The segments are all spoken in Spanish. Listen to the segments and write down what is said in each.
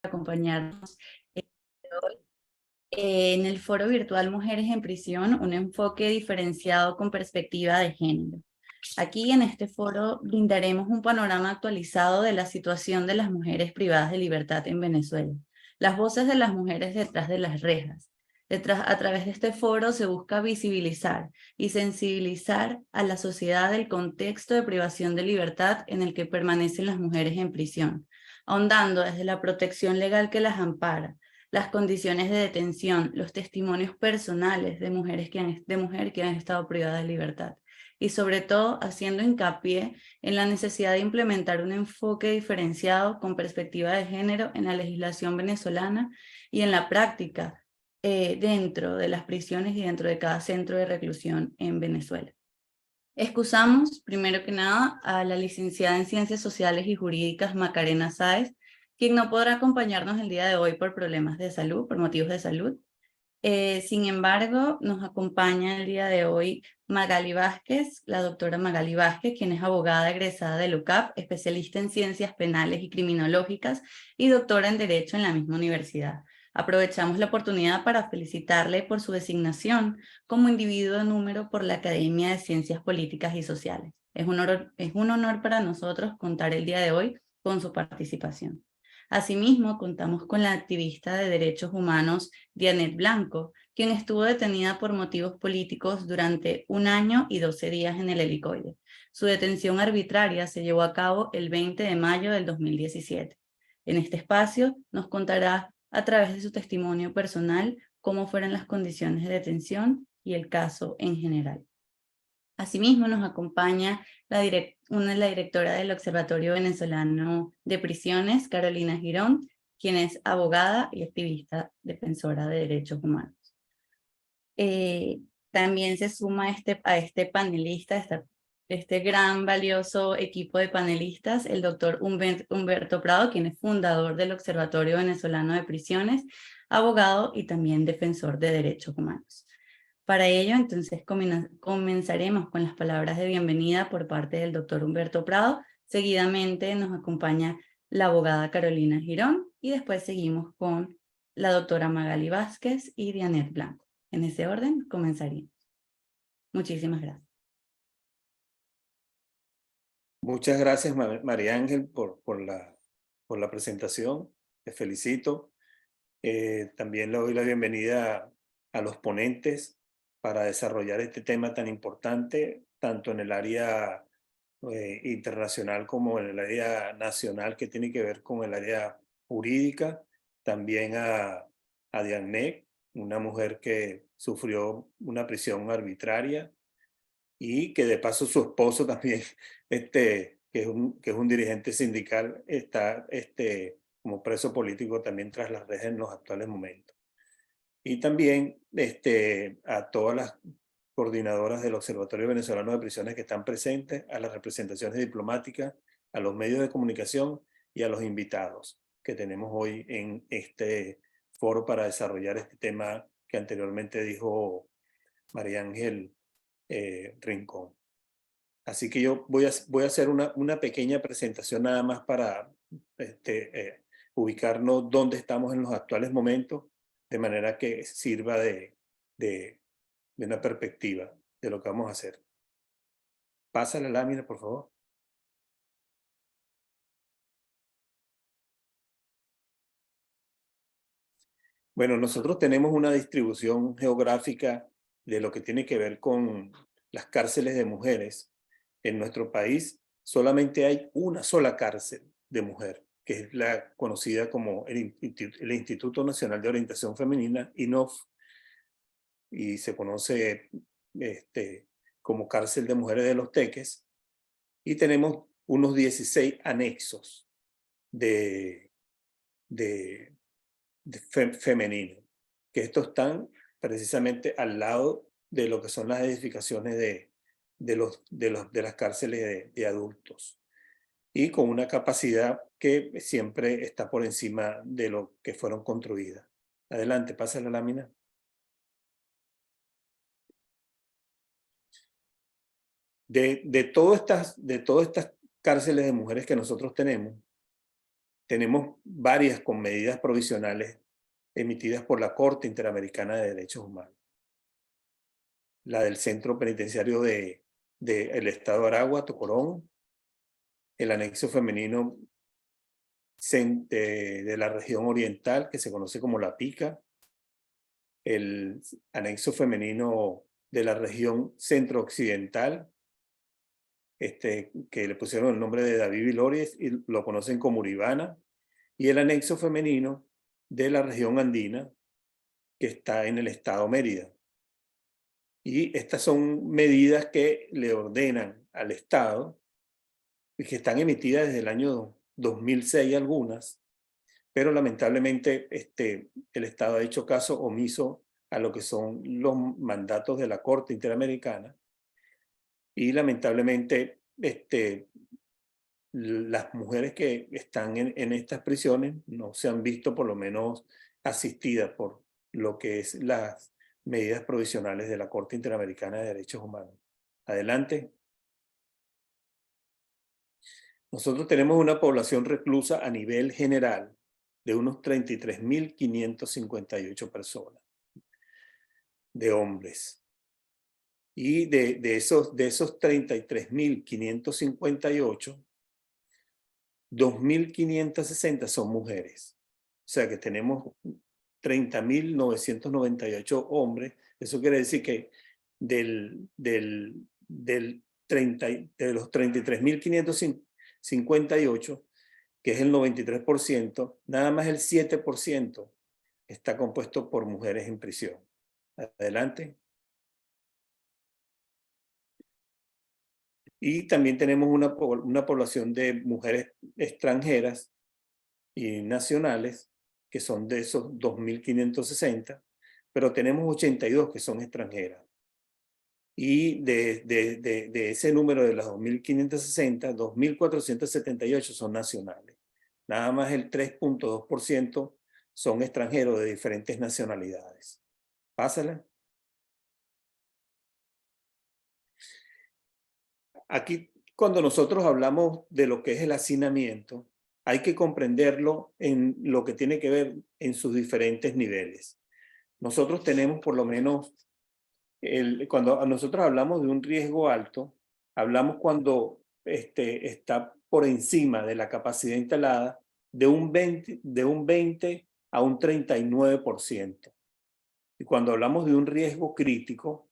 Acompañarnos hoy en el foro virtual Mujeres en Prisión, un enfoque diferenciado con perspectiva de género. Aquí en este foro brindaremos un panorama actualizado de la situación de las mujeres privadas de libertad en Venezuela, las voces de las mujeres detrás de las rejas. A través de este foro se busca visibilizar y sensibilizar a la sociedad del contexto de privación de libertad en el que permanecen las mujeres en prisión, ahondando desde la protección legal que las ampara, las condiciones de detención, los testimonios personales de mujeres que han estado privadas de libertad y sobre todo haciendo hincapié en la necesidad de implementar un enfoque diferenciado con perspectiva de género en la legislación venezolana y en la práctica dentro de las prisiones y dentro de cada centro de reclusión en Venezuela. Excusamos, primero que nada, a la licenciada en Ciencias Sociales y Jurídicas Macarena Sáez, quien no podrá acompañarnos el día de hoy por problemas de salud, por motivos de salud. Sin embargo, nos acompaña el día de hoy Magali Vázquez, la doctora Magali Vázquez, quien es abogada egresada de UCAP, especialista en ciencias penales y criminológicas y doctora en Derecho en la misma universidad. Aprovechamos la oportunidad para felicitarle por su designación como individuo de número por la Academia de Ciencias Políticas y Sociales. Es un honor para nosotros contar el día de hoy con su participación. Asimismo, contamos con la activista de derechos humanos Dianet Blanco, quien estuvo detenida por motivos políticos durante 1 año y 12 días en el helicoide. Su detención arbitraria se llevó a cabo el 20 de mayo del 2017. En este espacio nos contará a través de su testimonio personal cómo fueron las condiciones de detención y el caso en general. Asimismo, nos acompaña la directora del Observatorio Venezolano de Prisiones, Carolina Girón, quien es abogada y activista defensora de derechos humanos. También se suma a este panelista, este gran valioso equipo de panelistas, el doctor Humberto Prado, quien es fundador del Observatorio Venezolano de Prisiones, abogado y también defensor de derechos humanos. Para ello, entonces, comenzaremos con las palabras de bienvenida por parte del doctor Humberto Prado. Seguidamente nos acompaña la abogada Carolina Girón y después seguimos con la doctora Magali Vázquez y Dianet Blanco. En ese orden comenzaríamos. Muchísimas gracias. Muchas gracias, María Ángel, por la presentación. Te felicito. También le doy la bienvenida a los ponentes para desarrollar este tema tan importante, tanto en el área internacional como en el área nacional, que tiene que ver con el área jurídica. También a Dianet, una mujer que sufrió una prisión arbitraria y que de paso su esposo también, que es un dirigente sindical, está como preso político también tras las rejas en los actuales momentos. Y también a todas las coordinadoras del Observatorio Venezolano de Prisiones que están presentes, a las representaciones diplomáticas, a los medios de comunicación y a los invitados que tenemos hoy en este foro para desarrollar este tema que anteriormente dijo María Ángel Rincón. Así que yo voy a hacer una pequeña presentación nada más para ubicarnos dónde estamos en los actuales momentos, de manera que sirva de una perspectiva de lo que vamos a hacer. Pasa la lámina, por favor. Bueno, nosotros tenemos una distribución geográfica de lo que tiene que ver con las cárceles de mujeres. En nuestro país solamente hay una sola cárcel de mujer, que es la conocida como el Instituto Nacional de Orientación Femenina, INOF, y se conoce como Cárcel de Mujeres de Los Teques, y tenemos unos 16 anexos de femenino, que estos están precisamente al lado de lo que son las edificaciones de las cárceles de adultos, y con una capacidad que siempre está por encima de lo que fueron construidas. Adelante, pasa la lámina. De todas estas cárceles de mujeres que nosotros tenemos, tenemos varias con medidas provisionales emitidas por la Corte Interamericana de Derechos Humanos. La del Centro Penitenciario del Estado de Aragua, Tocorón, el anexo femenino de la región oriental, que se conoce como La Pica, el anexo femenino de la región centro-occidental, que le pusieron el nombre de David Vilores y lo conocen como Uribana, y el anexo femenino de la región andina, que está en el estado Mérida. Y estas son medidas que le ordenan al Estado y que están emitidas desde el año 2006 algunas, pero lamentablemente el Estado ha hecho caso omiso a lo que son los mandatos de la Corte Interamericana y lamentablemente las mujeres que están en estas prisiones no se han visto por lo menos asistidas por lo que es las medidas provisionales de la Corte Interamericana de Derechos Humanos. Adelante. Nosotros tenemos una población reclusa a nivel general de unos 33.558 personas, de hombres. Y de esos 33.558, 2.560 son mujeres. O sea que tenemos 30.998 hombres. Eso quiere decir que de los 33.558, que es el 93%, nada más el 7% está compuesto por mujeres en prisión. Adelante. Y también tenemos una población de mujeres extranjeras y nacionales, que son de esos 2.560, pero tenemos 82 que son extranjeras. Y de ese número de las 2.560, 2.478 son nacionales. Nada más el 3.2% son extranjeros de diferentes nacionalidades. Pásala. Aquí, cuando nosotros hablamos de lo que es el hacinamiento, hay que comprenderlo en lo que tiene que ver en sus diferentes niveles. Nosotros tenemos por lo menos, cuando nosotros hablamos de un riesgo alto, hablamos cuando está por encima de la capacidad instalada de un 20 a un 39%. Y cuando hablamos de un riesgo crítico,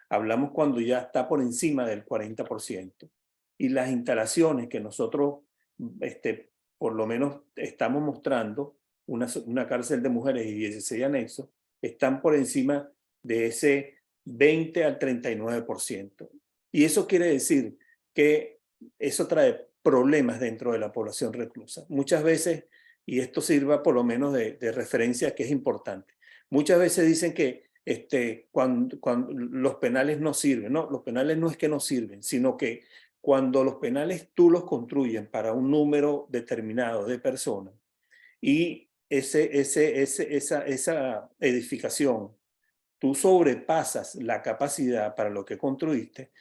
hablamos cuando ya está por encima del 40%. Y las instalaciones que nosotros, por lo menos estamos mostrando, una cárcel de mujeres y 16 anexos, están por encima de ese 20 al 39%. Y eso quiere decir que eso trae problemas dentro de la población reclusa. Muchas veces, y esto sirva por lo menos de referencia, que es importante, muchas veces dicen que cuando los penales no sirven. No, los penales no es que no sirven, sino que cuando los penales tú los construyen para un número determinado de personas y esa edificación, tú sobrepasas la capacidad para lo que construiste,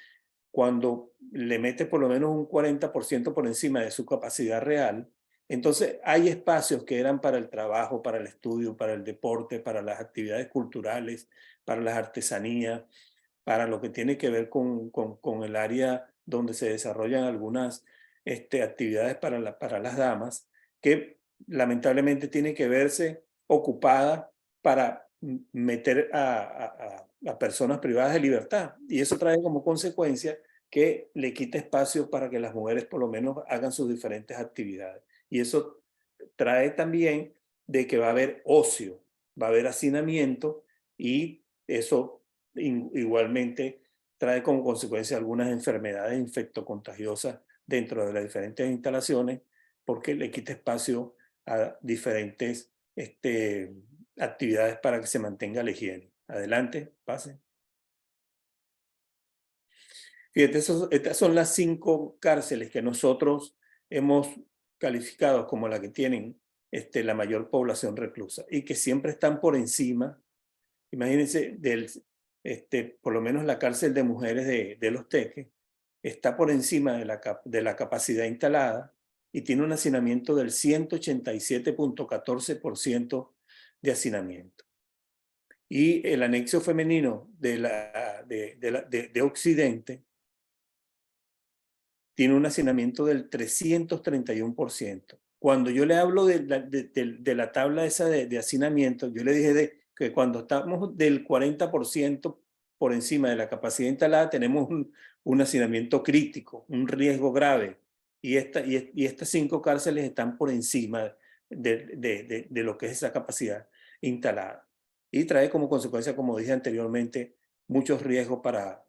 cuando le metes por lo menos un 40% por encima de su capacidad real, entonces hay espacios que eran para el trabajo, para el estudio, para el deporte, para las actividades culturales, para las artesanías, para lo que tiene que ver con el área donde se desarrollan algunas actividades para las damas, que lamentablemente tienen que verse ocupadas para meter a personas privadas de libertad. Y eso trae como consecuencia que le quita espacio para que las mujeres por lo menos hagan sus diferentes actividades. Y eso trae también de que va a haber ocio, va a haber hacinamiento y eso igualmente trae como consecuencia algunas enfermedades infectocontagiosas dentro de las diferentes instalaciones porque le quita espacio a diferentes actividades para que se mantenga la higiene. Adelante, pase. Fíjate, estas son las 5 cárceles que nosotros hemos calificado como la que tienen la mayor población reclusa y que siempre están por encima. Imagínense, por lo menos la cárcel de mujeres de Los Teques está por encima de la capacidad instalada y tiene un hacinamiento del 187.14% de hacinamiento. Y el anexo femenino de Occidente tiene un hacinamiento del 331%. Cuando yo le hablo de la tabla esa de hacinamiento, yo le dije que cuando estamos del 40% por encima de la capacidad instalada, tenemos un hacinamiento crítico, un riesgo grave. Y estas 5 cárceles están por encima de lo que es esa capacidad instalada. Y trae como consecuencia, como dije anteriormente, muchos riesgos para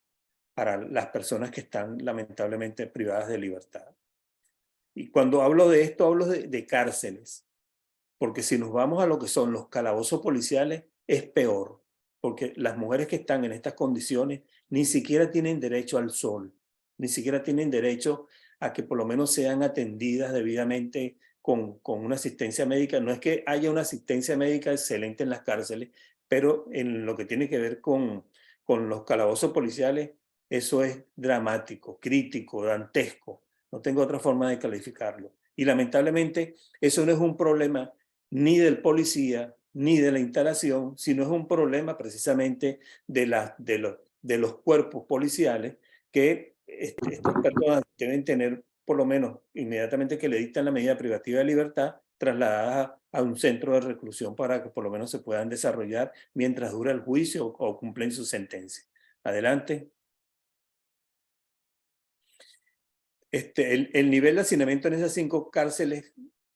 las personas que están lamentablemente privadas de libertad. Y cuando hablo de esto, hablo de cárceles, porque si nos vamos a lo que son los calabozos policiales, es peor, porque las mujeres que están en estas condiciones ni siquiera tienen derecho al sol, ni siquiera tienen derecho a que por lo menos sean atendidas debidamente con una asistencia médica. No es que haya una asistencia médica excelente en las cárceles, pero en lo que tiene que ver con los calabozos policiales, eso es dramático, crítico, dantesco. No tengo otra forma de calificarlo. Y lamentablemente eso no es un problema ni del policía, ni de la instalación, sino es un problema precisamente de los cuerpos policiales que estas personas deben tener por lo menos inmediatamente que le dictan la medida privativa de libertad, trasladadas a un centro de reclusión para que por lo menos se puedan desarrollar mientras dura el juicio o cumplen su sentencia. Adelante. El nivel de hacinamiento en esas 5 cárceles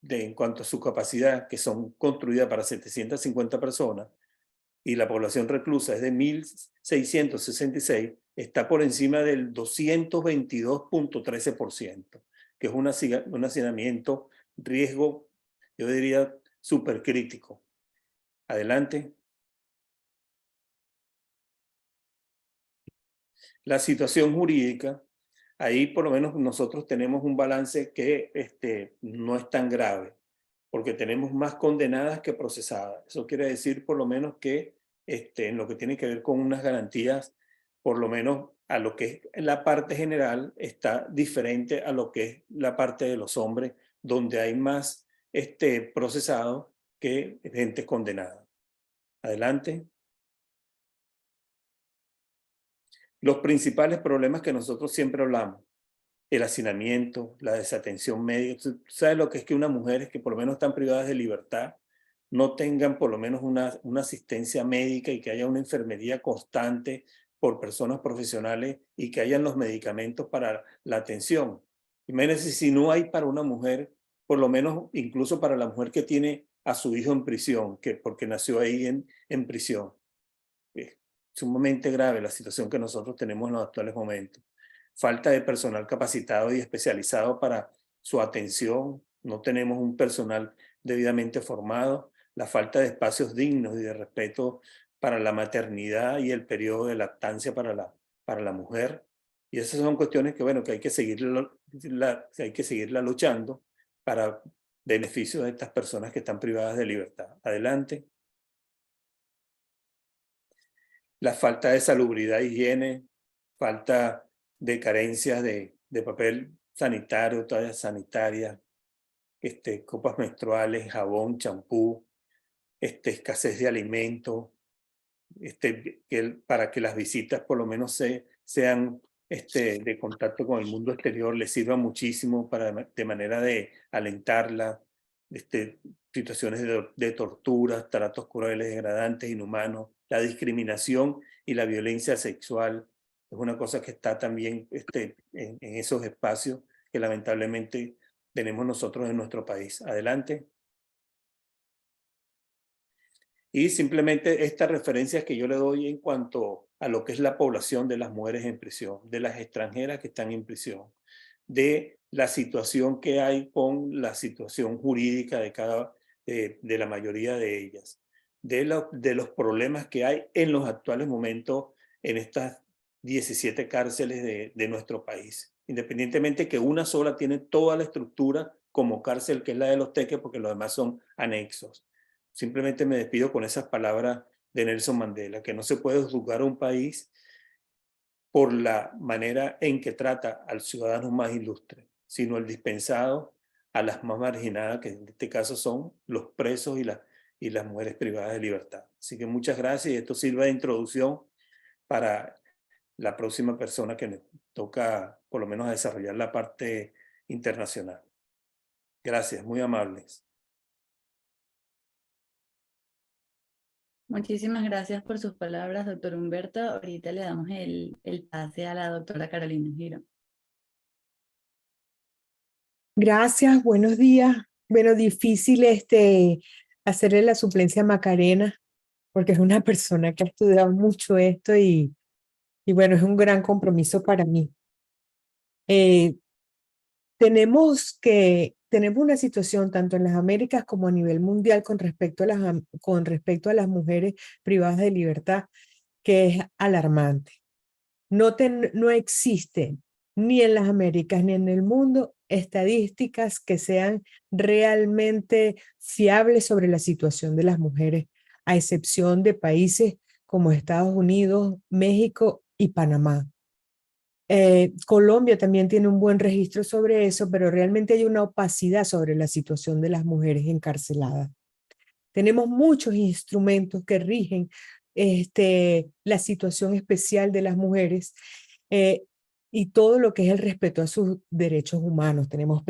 en cuanto a su capacidad, que son construidas para 750 personas, y la población reclusa es de 1.666, está por encima del 222.13%, que es un hacinamiento, riesgo, yo diría, súper crítico. Adelante. La situación jurídica, ahí por lo menos nosotros tenemos un balance que no es tan grave, porque tenemos más condenadas que procesadas. Eso quiere decir por lo menos que en lo que tiene que ver con unas garantías, por lo menos a lo que es la parte general, está diferente a lo que es la parte de los hombres, donde hay más procesados que gente condenada. Adelante. Los principales problemas que nosotros siempre hablamos: el hacinamiento, la desatención médica. ¿Tú sabes lo que es que unas mujeres que por lo menos están privadas de libertad no tengan por lo menos una asistencia médica y que haya una enfermería constante por personas profesionales y que hayan los medicamentos para la atención? Imagínense si no hay para una mujer, por lo menos incluso para la mujer que tiene a su hijo en prisión, que porque nació ahí en prisión. Es sumamente grave la situación que nosotros tenemos en los actuales momentos. Falta de personal capacitado y especializado para su atención. No tenemos un personal debidamente formado. La falta de espacios dignos y de respeto para la maternidad y el periodo de lactancia para la mujer. Y esas son cuestiones que, bueno, que hay que seguirla luchando para beneficio de estas personas que están privadas de libertad. Adelante. La falta de salubridad, higiene, falta de carencias de papel sanitario, toallas sanitarias, copas menstruales, jabón, champú, escasez de alimentos, para que las visitas por lo menos sean de contacto con el mundo exterior, les sirva muchísimo de manera de alentarla, situaciones de tortura, tratos crueles, degradantes, inhumanos, la discriminación y la violencia sexual es una cosa que está también en esos espacios que lamentablemente tenemos nosotros en nuestro país. Adelante. Y simplemente estas referencias que yo le doy en cuanto a lo que es la población de las mujeres en prisión, de las extranjeras que están en prisión, de la situación que hay con la situación jurídica de la mayoría de ellas, de los problemas que hay en los actuales momentos en estas 17 cárceles de nuestro país. Independientemente que una sola tiene toda la estructura como cárcel, que es la de Los Teques, porque los demás son anexos. Simplemente me despido con esas palabras de Nelson Mandela, que no se puede juzgar a un país por la manera en que trata al ciudadano más ilustre, sino el dispensado a las más marginadas, que en este caso son los presos y las mujeres privadas de libertad. Así que muchas gracias y esto sirva de introducción para la próxima persona que me toca por lo menos desarrollar la parte internacional. Gracias, muy amables. Muchísimas gracias por sus palabras, doctor Humberto. Ahorita le damos el pase a la doctora Carolina Giro. Gracias, buenos días. Bueno, difícil hacerle la suplencia a Macarena, porque es una persona que ha estudiado mucho esto y bueno, es un gran compromiso para mí. Tenemos una situación tanto en las Américas como a nivel mundial con respecto a las mujeres privadas de libertad que es alarmante. No existe ni en las Américas ni en el mundo estadísticas que sean realmente fiables sobre la situación de las mujeres, a excepción de países como Estados Unidos, México y Panamá. Colombia también tiene un buen registro sobre eso, pero realmente hay una opacidad sobre la situación de las mujeres encarceladas. Tenemos muchos instrumentos que rigen la situación especial de las mujeres y todo lo que es el respeto a sus derechos humanos. Tenemos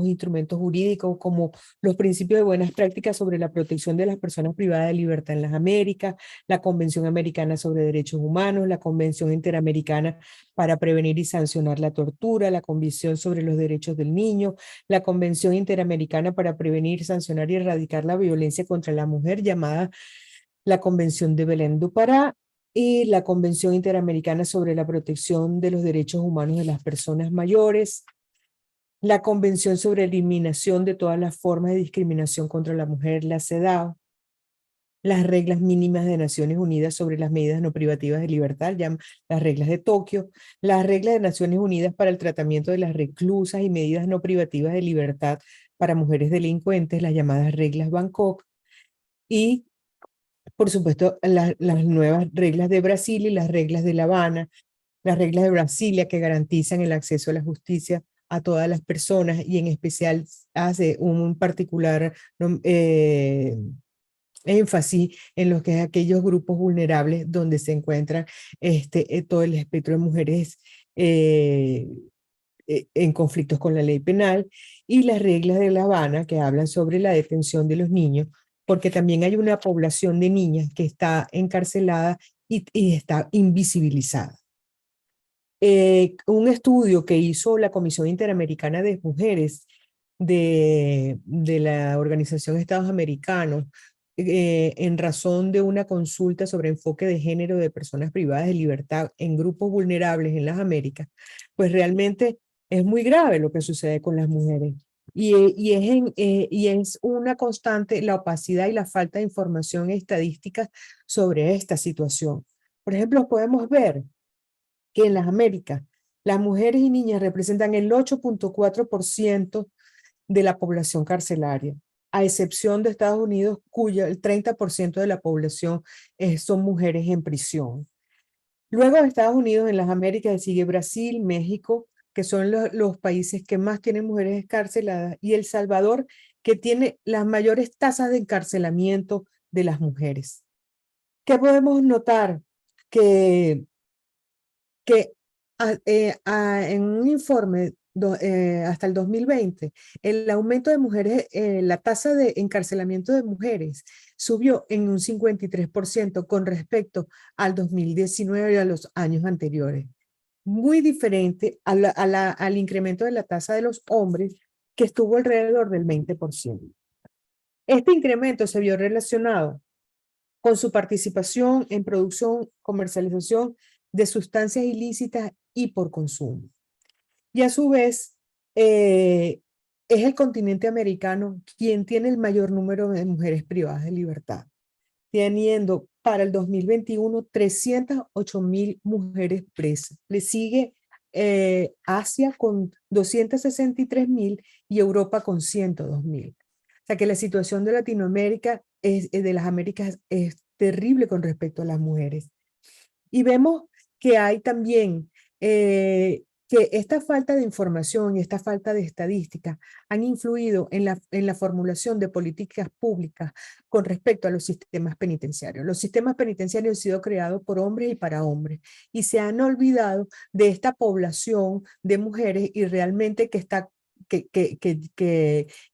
instrumentos jurídicos como los principios de buenas prácticas sobre la protección de las personas privadas de libertad en las Américas, la Convención Americana sobre Derechos Humanos, la Convención Interamericana para prevenir y sancionar la tortura, la Convención sobre los Derechos del Niño, la Convención Interamericana para prevenir, sancionar y erradicar la violencia contra la mujer, llamada la Convención de Belém do Pará, y la Convención Interamericana sobre la protección de los derechos humanos de las personas mayores, la Convención sobre eliminación de todas las formas de discriminación contra la mujer, la CEDAW, las reglas mínimas de Naciones Unidas sobre las medidas no privativas de libertad, las reglas de Tokio, las reglas de Naciones Unidas para el tratamiento de las reclusas y medidas no privativas de libertad para mujeres delincuentes, las llamadas reglas Bangkok, y por supuesto las nuevas reglas de Brasil y las reglas de La Habana, las reglas de Brasilia que garantizan el acceso a la justicia a todas las personas y en especial hace un particular énfasis en lo que es aquellos grupos vulnerables donde se encuentran todo el espectro de mujeres en conflictos con la ley penal, y las reglas de La Habana que hablan sobre la detención de los niños, porque también hay una población de niñas que está encarcelada y está invisibilizada. Un estudio que hizo la Comisión Interamericana de Mujeres de la Organización de Estados Americanos en razón de una consulta sobre enfoque de género de personas privadas de libertad en grupos vulnerables en las Américas, pues realmente es muy grave lo que sucede con las mujeres. Y es una constante la opacidad y la falta de información estadística sobre esta situación. Por ejemplo, podemos ver que en las Américas las mujeres y niñas representan el 8.4% de la población carcelaria, a excepción de Estados Unidos, cuyo el 30% de la población son mujeres en prisión. Luego de Estados Unidos, en las Américas sigue Brasil, México, que son los países que más tienen mujeres encarceladas, y El Salvador, que tiene las mayores tasas de encarcelamiento de las mujeres. ¿Qué podemos notar? Que en un informe hasta el 2020, el aumento de mujeres, la tasa de encarcelamiento de mujeres subió en un 53% con respecto al 2019 y a los años anteriores. Muy diferente al incremento de la tasa de los hombres, que estuvo alrededor del 20%. Este incremento se vio relacionado con su participación en producción, comercialización de sustancias ilícitas y por consumo. Y a su vez, es el continente americano quien tiene el mayor número de mujeres privadas de libertad, teniendo para el 2021 308,000 mujeres presas. Le sigue Asia con 263,000 y Europa con 102,000. O sea que la situación de Latinoamérica, de las Américas, es terrible con respecto a las mujeres. Y vemos que hay también que esta falta de información y esta falta de estadística han influido en la formulación de políticas públicas con respecto a los sistemas penitenciarios. Los sistemas penitenciarios han sido creados por hombres y para hombres, y se han olvidado de esta población de mujeres y realmente que está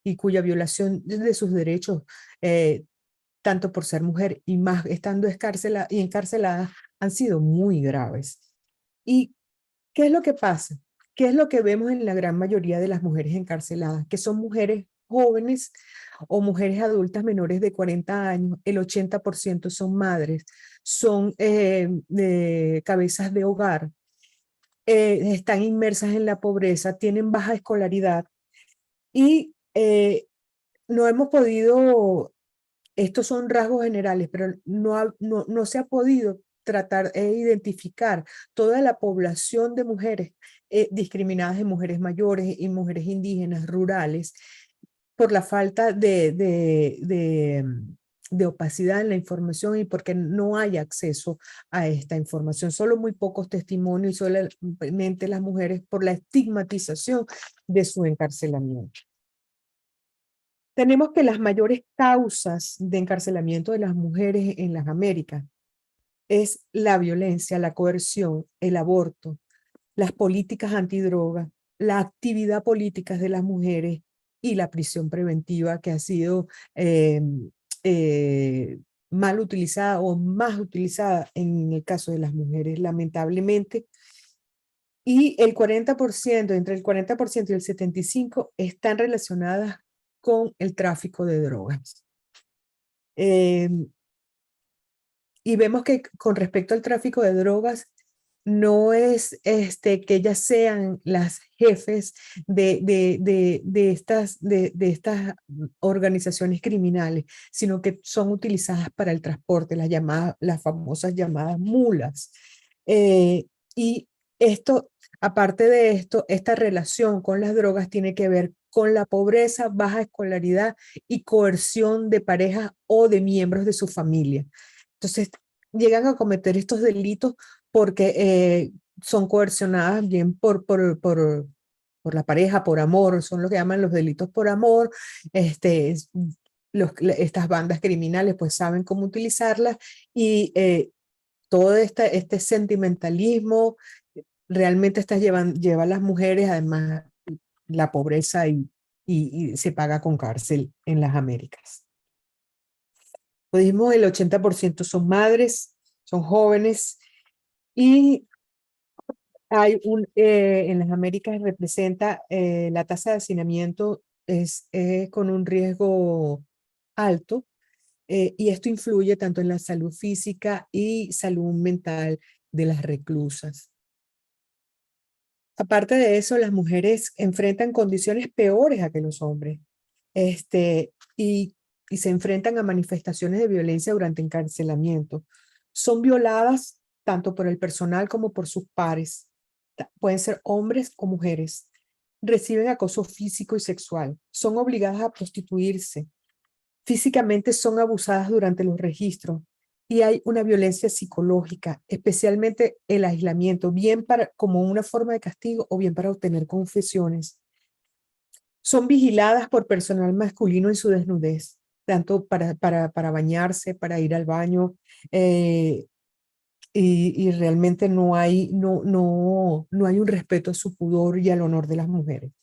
y cuya violación de sus derechos, tanto por ser mujer y más estando encarcelada, han sido muy graves. ¿Y qué es lo que pasa? ¿Qué es lo que vemos en la gran mayoría de las mujeres encarceladas? Que son mujeres jóvenes o mujeres adultas menores de 40 años, el 80% son madres, son cabezas de hogar, están inmersas en la pobreza, tienen baja escolaridad y no hemos podido, estos son rasgos generales, pero no se ha podido tratar e identificar toda la población de mujeres discriminadas, de mujeres mayores y mujeres indígenas, rurales, por la falta de opacidad en la información y porque no hay acceso a esta información. Solo muy pocos testimonios y solamente las mujeres por la estigmatización de su encarcelamiento. Tenemos que las mayores causas de encarcelamiento de las mujeres en las Américas es la violencia, la coerción, el aborto, las políticas antidroga, la actividad política de las mujeres y la prisión preventiva que ha sido mal utilizada o más utilizada en el caso de las mujeres, lamentablemente. Y el 40%, entre el 40% y el 75% están relacionadas con el tráfico de drogas. Y vemos que con respecto al tráfico de drogas, no es que ellas sean las jefes de estas organizaciones criminales, sino que son utilizadas para el transporte, las famosas llamadas mulas. Y esto, aparte de esto, esta relación con las drogas tiene que ver con la pobreza, baja escolaridad y coerción de parejas o de miembros de su familia. Entonces, llegan a cometer estos delitos porque son coercionadas bien por la pareja, por amor, son lo que llaman los delitos por amor. Estas bandas criminales pues saben cómo utilizarlas y todo este sentimentalismo realmente lleva a las mujeres, además, la pobreza y se paga con cárcel en las Américas. Como dijimos, el 80% son madres, son jóvenes y hay en las Américas representa la tasa de hacinamiento es con un riesgo alto y esto influye tanto en la salud física y salud mental de las reclusas. Aparte de eso, las mujeres enfrentan condiciones peores a que los hombres y se enfrentan a manifestaciones de violencia durante encarcelamiento. Son violadas tanto por el personal como por sus pares. Pueden ser hombres o mujeres. Reciben acoso físico y sexual. Son obligadas a prostituirse. Físicamente son abusadas durante los registros. Y hay una violencia psicológica, especialmente el aislamiento, bien como una forma de castigo o bien para obtener confesiones. Son vigiladas por personal masculino en su desnudez, tanto para bañarse, para ir al baño, y realmente no hay un respeto a su pudor y al honor de las mujeres.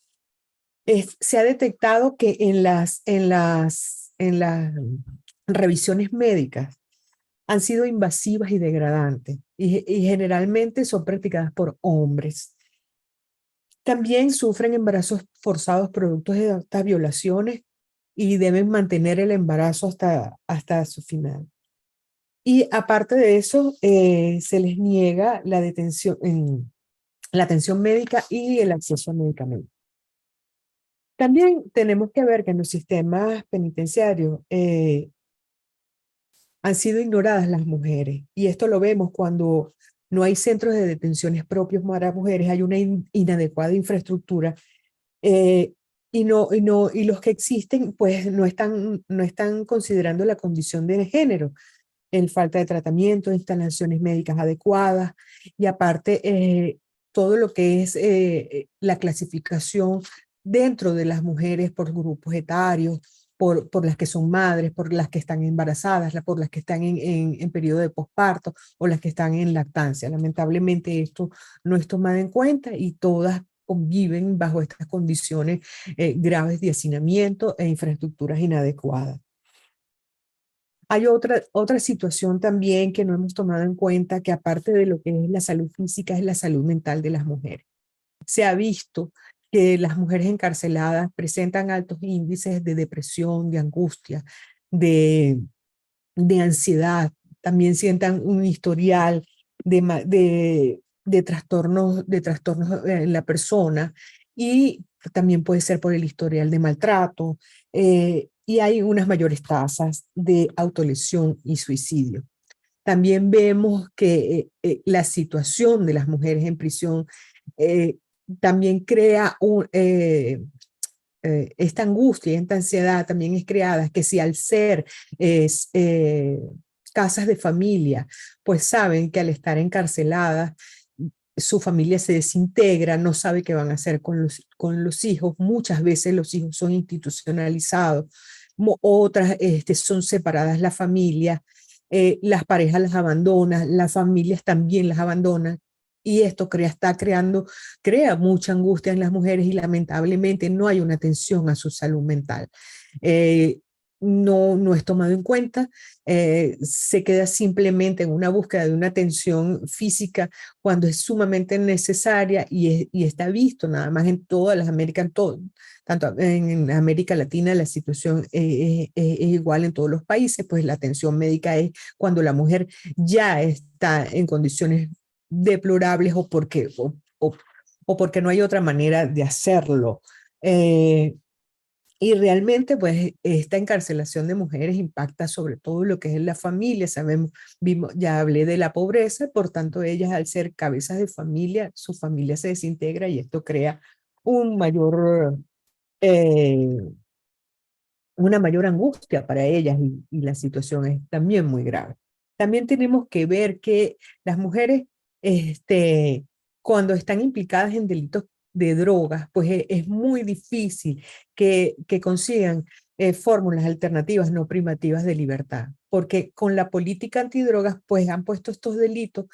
Se ha detectado que en las revisiones médicas han sido invasivas y degradantes y generalmente son practicadas por hombres. También sufren embarazos forzados producto de estas violaciones y deben mantener el embarazo hasta su final. Y aparte de eso, se les niega la atención médica y el acceso a medicamentos. También tenemos que ver que en los sistemas penitenciarios han sido ignoradas las mujeres. Y esto lo vemos cuando no hay centros de detenciones propios para mujeres, hay una inadecuada infraestructura y los que existen pues no están considerando la condición de género, en falta de tratamiento, instalaciones médicas adecuadas y aparte todo lo que es la clasificación dentro de las mujeres por grupos etarios, por las que son madres, por las que están embarazadas, por las que están en periodo de posparto o las que están en lactancia. Lamentablemente esto no es tomado en cuenta y todas conviven bajo estas condiciones graves de hacinamiento e infraestructuras inadecuadas. Hay otra situación también que no hemos tomado en cuenta, que aparte de lo que es la salud física, es la salud mental de las mujeres. Se ha visto que las mujeres encarceladas presentan altos índices de depresión, de angustia, de ansiedad. También sientan un historial de trastornos en la persona, y también puede ser por el historial de maltrato, y hay unas mayores tasas de autolesión y suicidio. También vemos que la situación de las mujeres en prisión también crea esta angustia y esta ansiedad también es creada, que si al ser casas de familia, pues saben que al estar encarceladas, su familia se desintegra, no sabe qué van a hacer con los hijos. Muchas veces los hijos son institucionalizados, otras son separadas las familias, las parejas las abandonan, las familias también las abandonan. Y esto crea mucha angustia en las mujeres y lamentablemente no hay una atención a su salud mental. No es tomado en cuenta, se queda simplemente en una búsqueda de una atención física cuando es sumamente necesaria y está visto nada más en todas las Américas, tanto en América Latina la situación es igual en todos los países, pues la atención médica es cuando la mujer ya está en condiciones deplorables o porque no hay otra manera de hacerlo. Y realmente, pues, esta encarcelación de mujeres impacta sobre todo lo que es la familia. Ya hablé de la pobreza, por tanto, ellas al ser cabezas de familia, su familia se desintegra y esto crea eh, una mayor angustia para ellas y la situación es también muy grave. También tenemos que ver que las mujeres, cuando están implicadas en delitos de drogas, pues es muy difícil que consigan fórmulas alternativas no privativas de libertad, porque con la política antidrogas, pues han puesto estos delitos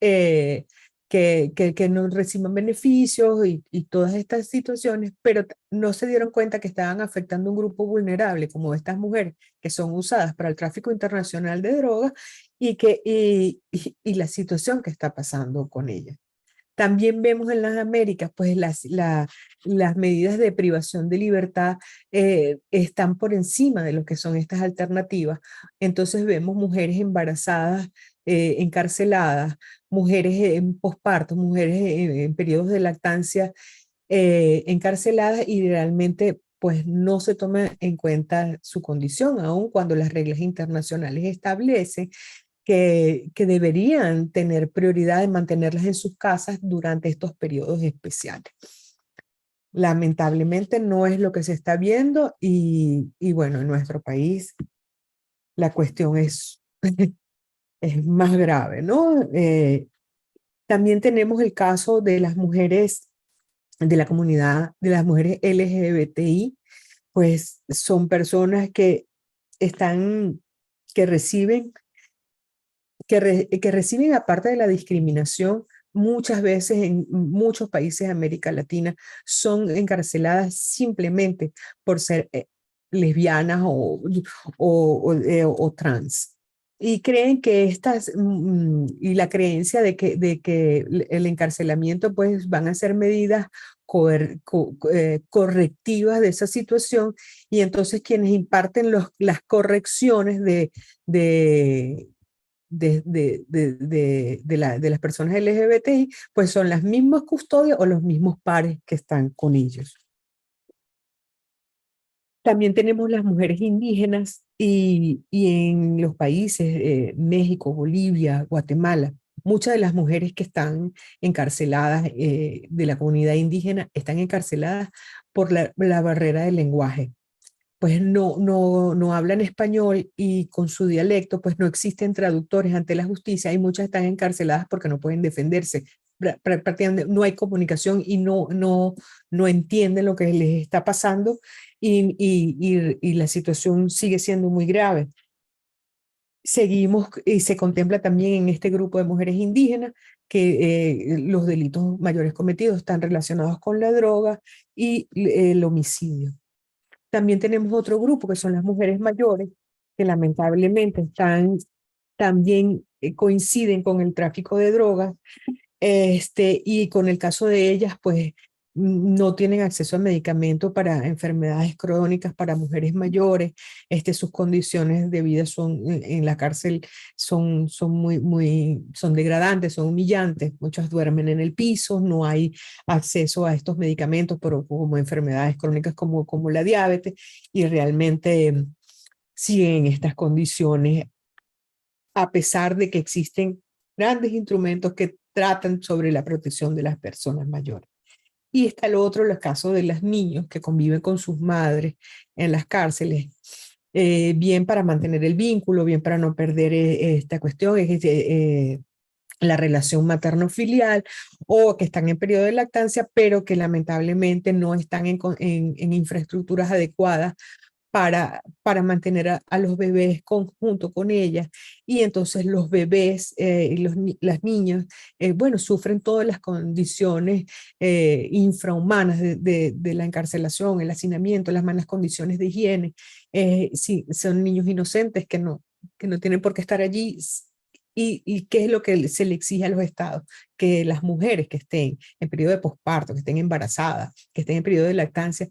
eh, que no reciban beneficios y todas estas situaciones, pero no se dieron cuenta que estaban afectando a un grupo vulnerable como estas mujeres que son usadas para el tráfico internacional de drogas y la situación que está pasando con ellas. También vemos en las Américas, pues las medidas de privación de libertad están por encima de lo que son estas alternativas. Entonces vemos mujeres embarazadas, encarceladas, mujeres en posparto, mujeres en periodos de lactancia encarceladas y realmente pues no se toma en cuenta su condición, aun cuando las reglas internacionales establecen que deberían tener prioridad en mantenerlas en sus casas durante estos periodos especiales. Lamentablemente no es lo que se está viendo y bueno, en nuestro país la cuestión es más grave, ¿no? También tenemos el caso de las mujeres de la comunidad, de las mujeres LGBTI, pues son personas que reciben que reciben, aparte de la discriminación, muchas veces en muchos países de América Latina son encarceladas simplemente por ser lesbianas o trans. Y creen que y la creencia de que el encarcelamiento pues van a ser medidas correctivas de esa situación, y entonces quienes imparten las correcciones de las personas LGBTI, pues son las mismas custodias o los mismos pares que están con ellos. También tenemos las mujeres indígenas y en los países, México, Bolivia, Guatemala, muchas de las mujeres que están encarceladas de la comunidad indígena están encarceladas por la barrera del lenguaje. Pues no hablan español y con su dialecto pues no existen traductores ante la justicia y muchas están encarceladas porque no pueden defenderse prácticamente no hay comunicación y no entienden lo que les está pasando y la situación sigue siendo muy grave. Seguimos y se contempla también en este grupo de mujeres indígenas que los delitos mayores cometidos están relacionados con la droga y el homicidio. También tenemos otro grupo que son las mujeres mayores que lamentablemente también coinciden con el tráfico de drogas y con el caso de ellas, pues no tienen acceso a medicamentos para enfermedades crónicas, para mujeres mayores, sus condiciones de vida son en la cárcel son son degradantes, son humillantes, muchas duermen en el piso, no hay acceso a estos medicamentos como enfermedades crónicas como la diabetes, y realmente siguen en estas condiciones a pesar de que existen grandes instrumentos que tratan sobre la protección de las personas mayores. Y está el otro, los casos de los niños que conviven con sus madres en las cárceles, bien para mantener el vínculo, bien para no perder esta cuestión, la relación materno-filial, o que están en periodo de lactancia, pero que lamentablemente no están en infraestructuras adecuadas para mantener a los bebés junto con ellas, y entonces los bebés y las niñas, bueno, sufren todas las condiciones infrahumanas de la encarcelación, el hacinamiento, las malas condiciones de higiene. Sí, son niños inocentes que no tienen por qué estar allí. ¿Y qué es lo que se le exige a los estados? Que las mujeres que estén en periodo de posparto, que estén embarazadas, que estén en periodo de lactancia,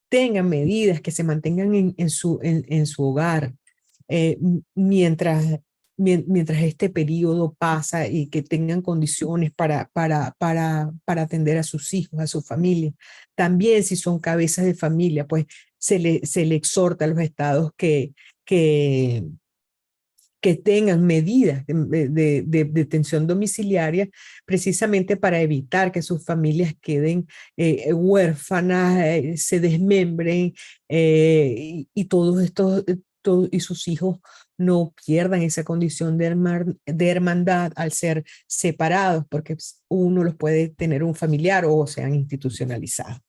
tengan medidas, que se mantengan en su hogar mientras este periodo pasa, y que tengan condiciones para atender a sus hijos, a su familia. También si son cabezas de familia, pues se le exhorta a los estados que tengan medidas de detención domiciliaria, precisamente para evitar que sus familias queden huérfanas, se desmembren, y todos estos y sus hijos no pierdan esa condición de hermandad al ser separados, porque uno los puede tener un familiar o sean institucionalizados.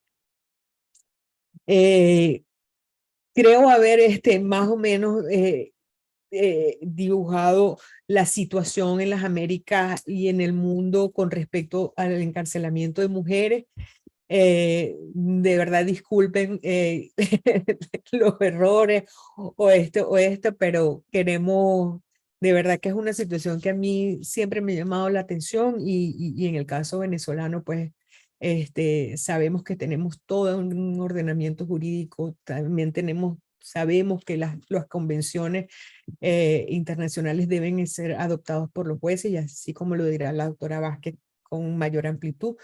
Creo haber más o menos dibujado la situación en las Américas y en el mundo con respecto al encarcelamiento de mujeres. De verdad disculpen los errores o esto, pero queremos, de verdad que es una situación que a mí siempre me ha llamado la atención, y en el caso venezolano, pues sabemos que tenemos todo un ordenamiento jurídico, también sabemos que las convenciones internacionales deben ser adoptadas por los jueces, y así como lo dirá la doctora Vázquez con mayor amplitud,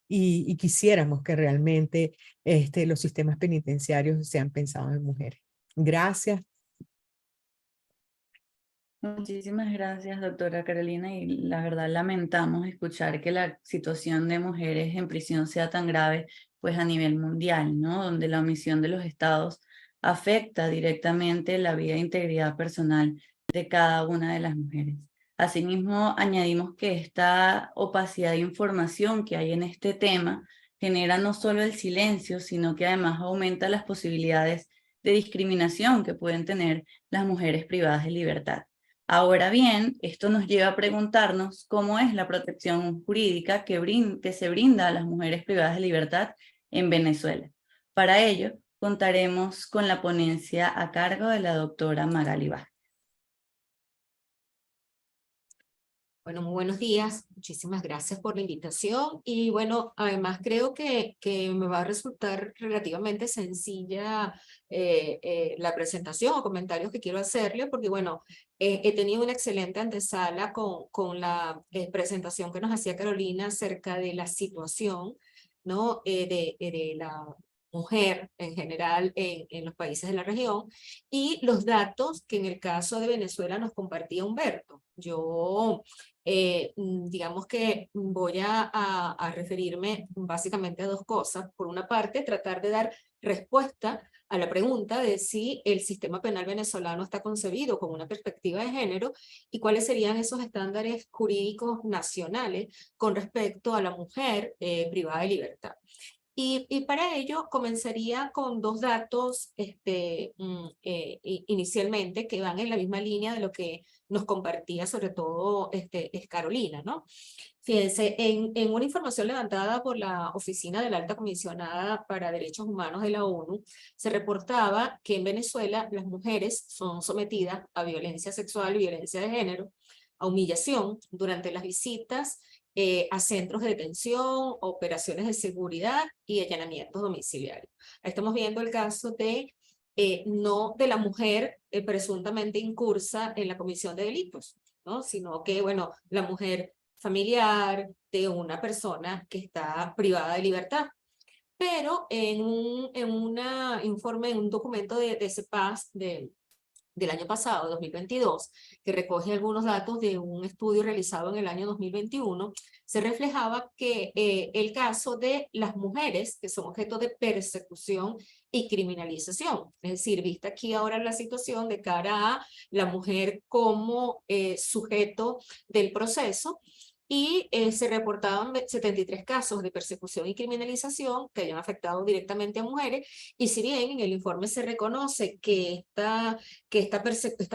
y quisiéramos que realmente los sistemas penitenciarios sean pensados en mujeres. Gracias. Muchísimas gracias, doctora Carolina, y la verdad lamentamos escuchar que la situación de mujeres en prisión sea tan grave, pues a nivel mundial, ¿no? Donde la omisión de los estados afecta directamente la vida e integridad personal de cada una de las mujeres. Asimismo, añadimos que esta opacidad de información que hay en este tema genera no solo el silencio, sino que además aumenta las posibilidades de discriminación que pueden tener las mujeres privadas de libertad. Ahora bien, esto nos lleva a preguntarnos cómo es la protección jurídica que se brinda a las mujeres privadas de libertad en Venezuela. Para ello, contaremos con la ponencia a cargo de la doctora Magali Vázquez. Bueno, muy buenos días. Muchísimas gracias por la invitación. Y bueno, además creo que me va a resultar relativamente sencilla la presentación o comentarios que quiero hacerle, porque bueno, he tenido una excelente antesala con la presentación que nos hacía Carolina acerca de la situación, ¿no? De la mujer en general en los países de la región, y los datos que en el caso de Venezuela nos compartía Humberto. Yo, digamos que voy a referirme básicamente a dos cosas. Por una parte, tratar de dar respuesta a la pregunta de si el sistema penal venezolano está concebido con una perspectiva de género y cuáles serían esos estándares jurídicos nacionales con respecto a la mujer privada de libertad. Y para ello comenzaría con dos datos inicialmente que van en la misma línea de lo que nos compartía sobre todo es Carolina, ¿no? Fíjense, en una información levantada por la Oficina de la Alta Comisionada para Derechos Humanos de la ONU, se reportaba que en Venezuela las mujeres son sometidas a violencia sexual y violencia de género, a humillación durante las visitas a centros de detención, operaciones de seguridad y allanamientos domiciliarios. Ahí estamos viendo el caso de no de la mujer presuntamente incursa en la comisión de delitos, ¿no? Sino que, bueno, la mujer familiar de una persona que está privada de libertad. Pero en un informe, en un documento de CEPAS del año pasado, 2022, que recoge algunos datos de un estudio realizado en el año 2021, se reflejaba que el caso de las mujeres que son objeto de persecución y criminalización, es decir, vista aquí ahora la situación de cara a la mujer como sujeto del proceso, y se reportaban 73 casos de persecución y criminalización que habían afectado directamente a mujeres, y si bien en el informe se reconoce que esta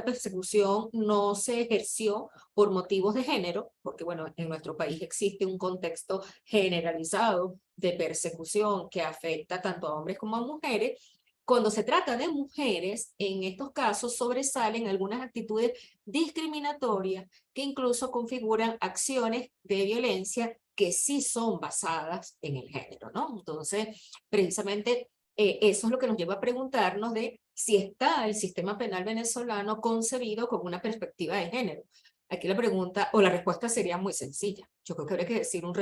persecución no se ejerció por motivos de género, porque bueno, en nuestro país existe un contexto generalizado de persecución que afecta tanto a hombres como a mujeres. Cuando se trata de mujeres, en estos casos sobresalen algunas actitudes discriminatorias que incluso configuran acciones de violencia que sí son basadas en el género, ¿no? Entonces, precisamente eso es lo que nos lleva a preguntarnos de si está el sistema penal venezolano concebido con una perspectiva de género. Aquí la pregunta o la respuesta sería muy sencilla. Yo creo que habría que decir un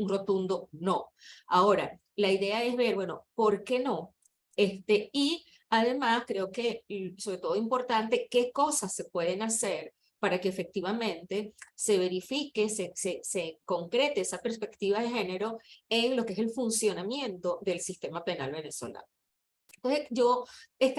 rotundo no. Ahora, la idea es ver, bueno, ¿por qué no? Y además creo que, sobre todo importante, qué cosas se pueden hacer para que efectivamente se verifique, se concrete esa perspectiva de género en lo que es el funcionamiento del sistema penal venezolano. Entonces yo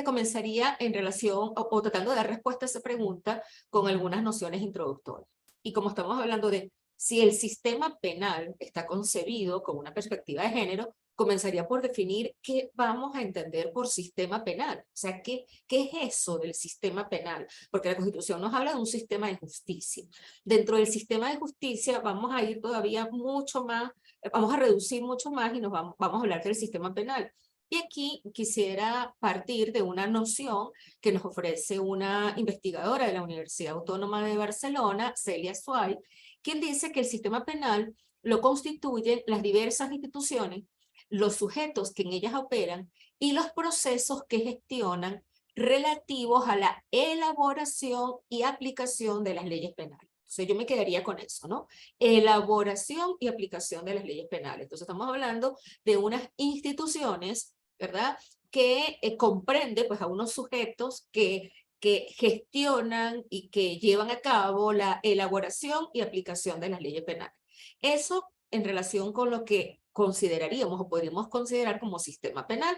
comenzaría en relación o tratando de dar respuesta a esa pregunta con algunas nociones introductorias. Y como estamos hablando de si el sistema penal está concebido con una perspectiva de género, comenzaría por definir qué vamos a entender por sistema penal. O sea, ¿qué es eso del sistema penal? Porque la Constitución nos habla de un sistema de justicia. Dentro del sistema de justicia vamos a ir todavía mucho más, vamos a reducir mucho más y vamos a hablar del sistema penal. Y aquí quisiera partir de una noción que nos ofrece una investigadora de la Universidad Autónoma de Barcelona, Celia Suay, quien dice que el sistema penal lo constituyen las diversas instituciones, los sujetos que en ellas operan y los procesos que gestionan relativos a la elaboración y aplicación de las leyes penales. Entonces yo me quedaría con eso, ¿no? Elaboración y aplicación de las leyes penales. Entonces estamos hablando de unas instituciones, ¿verdad? Que comprende pues a unos sujetos que gestionan y que llevan a cabo la elaboración y aplicación de las leyes penales. Eso en relación con lo que consideraríamos o podríamos considerar como sistema penal.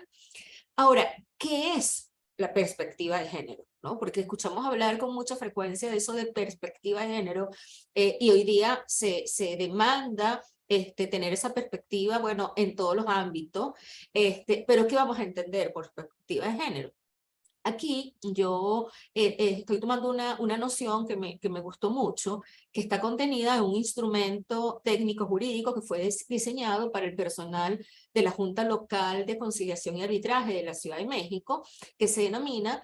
Ahora, ¿qué es la perspectiva de género? ¿No? Porque escuchamos hablar con mucha frecuencia de eso de perspectiva de género y hoy día se demanda tener esa perspectiva, bueno, en todos los ámbitos, pero ¿qué vamos a entender por perspectiva de género? Aquí yo estoy tomando una noción que me gustó mucho, que está contenida en un instrumento técnico jurídico que fue diseñado para el personal de la Junta Local de Conciliación y Arbitraje de la Ciudad de México, que se denomina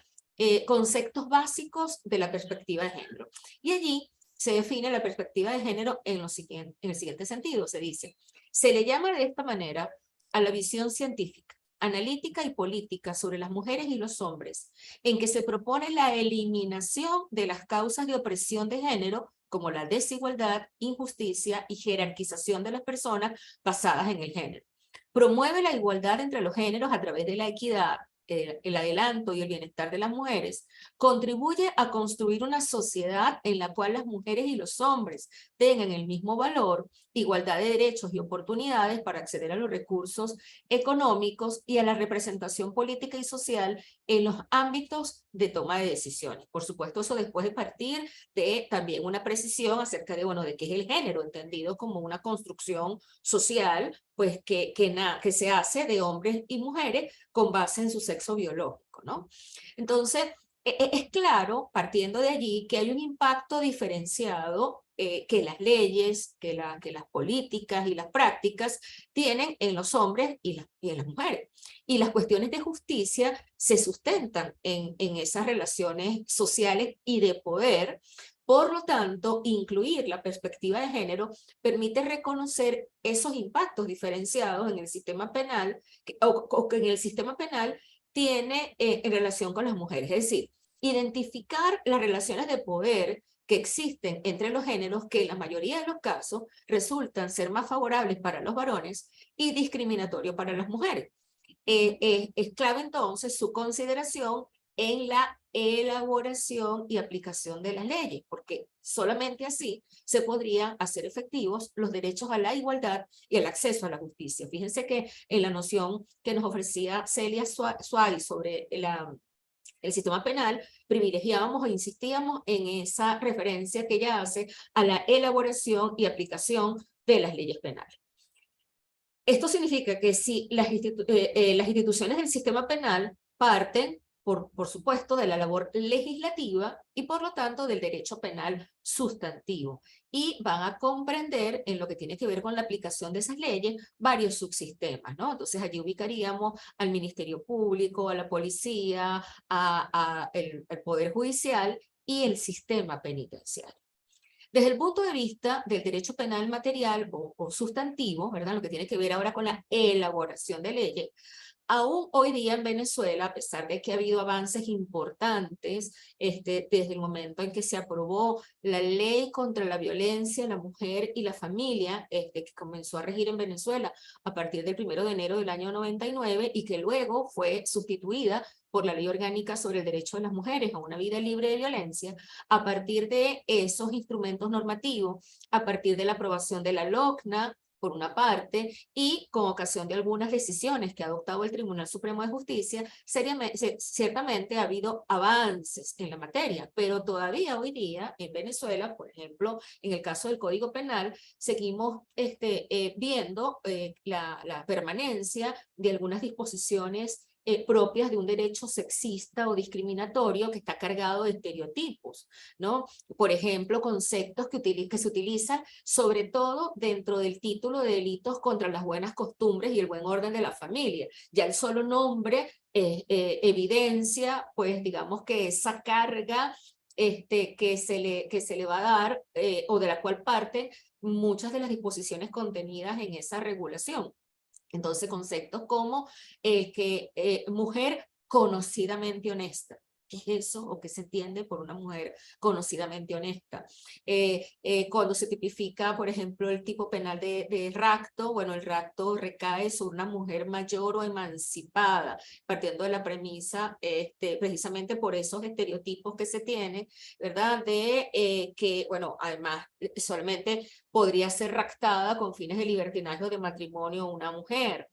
Conceptos Básicos de la Perspectiva de Género. Y allí se define la perspectiva de género en el siguiente sentido. Se dice, se le llama de esta manera a la visión científica, analítica y política sobre las mujeres y los hombres, en que se propone la eliminación de las causas de opresión de género, como la desigualdad, injusticia y jerarquización de las personas basadas en el género. promueve la igualdad entre los géneros a través de la equidad, el adelanto y el bienestar de las mujeres, contribuye a construir una sociedad en la cual las mujeres y los hombres tengan el mismo valor, igualdad de derechos y oportunidades para acceder a los recursos económicos y a la representación política y social en los ámbitos de toma de decisiones. Por supuesto, eso después de partir de también una precisión acerca de, bueno, de qué es el género, entendido como una construcción social, pues que se hace de hombres y mujeres con base en su sexo biológico, ¿no? Entonces, es claro, partiendo de allí, que hay un impacto diferenciado que las leyes, que las políticas y las prácticas tienen en los hombres y en las mujeres. Y las cuestiones de justicia se sustentan en esas relaciones sociales y de poder. Por lo tanto, incluir la perspectiva de género permite reconocer esos impactos diferenciados en el sistema penal, o que en el sistema penal tiene en relación con las mujeres. Es decir, identificar las relaciones de poder que existen entre los géneros que en la mayoría de los casos resultan ser más favorables para los varones y discriminatorios para las mujeres. Es clave entonces su consideración en la elaboración y aplicación de las leyes, porque solamente así se podrían hacer efectivos los derechos a la igualdad y el acceso a la justicia. Fíjense que en la noción que nos ofrecía Celia Suárez sobre el sistema penal, privilegiábamos e insistíamos en esa referencia que ella hace a la elaboración y aplicación de las leyes penales. Esto significa que si las instituciones del sistema penal parten, por supuesto, de la labor legislativa y por lo tanto del derecho penal sustantivo, y van a comprender en lo que tiene que ver con la aplicación de esas leyes varios subsistemas, ¿no? Entonces allí ubicaríamos al Ministerio Público, a la policía, al Poder Judicial y el sistema penitenciario. Desde el punto de vista del derecho penal material o sustantivo, ¿verdad? Lo que tiene que ver ahora con la elaboración de leyes, aún hoy día en Venezuela, a pesar de que ha habido avances importantes desde el momento en que se aprobó la ley contra la violencia, la mujer y la familia, que comenzó a regir en Venezuela a partir del 1 de enero del año 99 y que luego fue sustituida por la Ley Orgánica sobre el Derecho de las Mujeres a una Vida Libre de Violencia. A partir de esos instrumentos normativos, a partir de la aprobación de la LOCNA, por una parte, y con ocasión de algunas decisiones que ha adoptado el Tribunal Supremo de Justicia, ciertamente ha habido avances en la materia, pero todavía hoy día en Venezuela, por ejemplo, en el caso del Código Penal, seguimos viendo la permanencia de algunas disposiciones propias de un derecho sexista o discriminatorio que está cargado de estereotipos, ¿no? Por ejemplo, conceptos que se utilizan sobre todo dentro del título de delitos contra las buenas costumbres y el buen orden de la familia. Ya el solo nombre evidencia, pues digamos que esa carga que se le va a dar o de la cual parten muchas de las disposiciones contenidas en esa regulación. Entonces, conceptos como mujer conocidamente honesta. ¿Qué es eso? ¿O qué se entiende por una mujer conocidamente honesta? Cuando se tipifica, por ejemplo, el tipo penal de rapto, bueno, el rapto recae sobre una mujer mayor o emancipada, partiendo de la premisa, precisamente por esos estereotipos que se tienen, ¿verdad? De que, bueno, además, solamente podría ser raptada con fines de libertinaje o de matrimonio una mujer.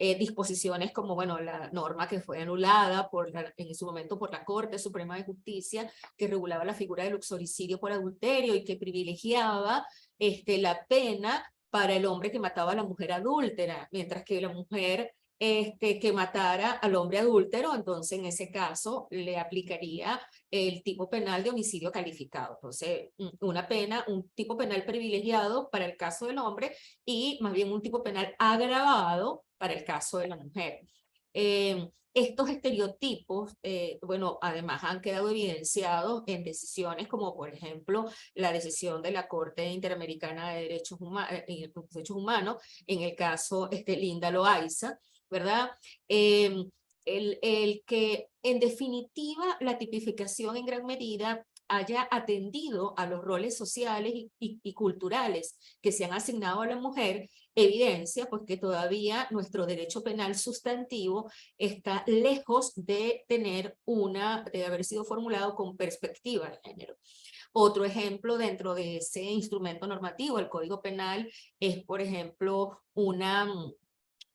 Disposiciones como, bueno, la norma que fue anulada en su momento por la Corte Suprema de Justicia, que regulaba la figura del uxoricidio por adulterio y que privilegiaba la pena para el hombre que mataba a la mujer adúltera, mientras que la mujer que matara al hombre adúltero, entonces en ese caso le aplicaría el tipo penal de homicidio calificado. Entonces, un tipo penal privilegiado para el caso del hombre y más bien un tipo penal agravado para el caso de la mujer. Estos estereotipos, bueno, además han quedado evidenciados en decisiones como, por ejemplo, la decisión de la Corte Interamericana de Derechos Humanos, en el caso Linda Loaiza, ¿verdad? El que, en definitiva, la tipificación en gran medida haya atendido a los roles sociales y culturales que se han asignado a la mujer, evidencia pues que todavía nuestro derecho penal sustantivo está lejos de de haber sido formulado con perspectiva de género. Otro ejemplo dentro de ese instrumento normativo, el Código Penal, es por ejemplo una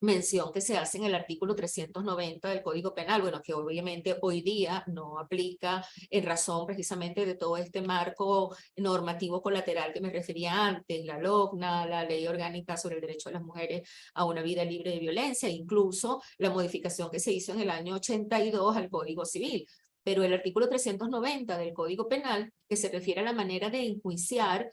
mención que se hace en el artículo 390 del Código Penal, bueno, que obviamente hoy día no aplica en razón precisamente de todo este marco normativo colateral que me refería antes, la LOGNA, la Ley Orgánica sobre el Derecho de las Mujeres a una Vida Libre de Violencia, incluso la modificación que se hizo en el año 82 al Código Civil. Pero el artículo 390 del Código Penal, que se refiere a la manera de enjuiciar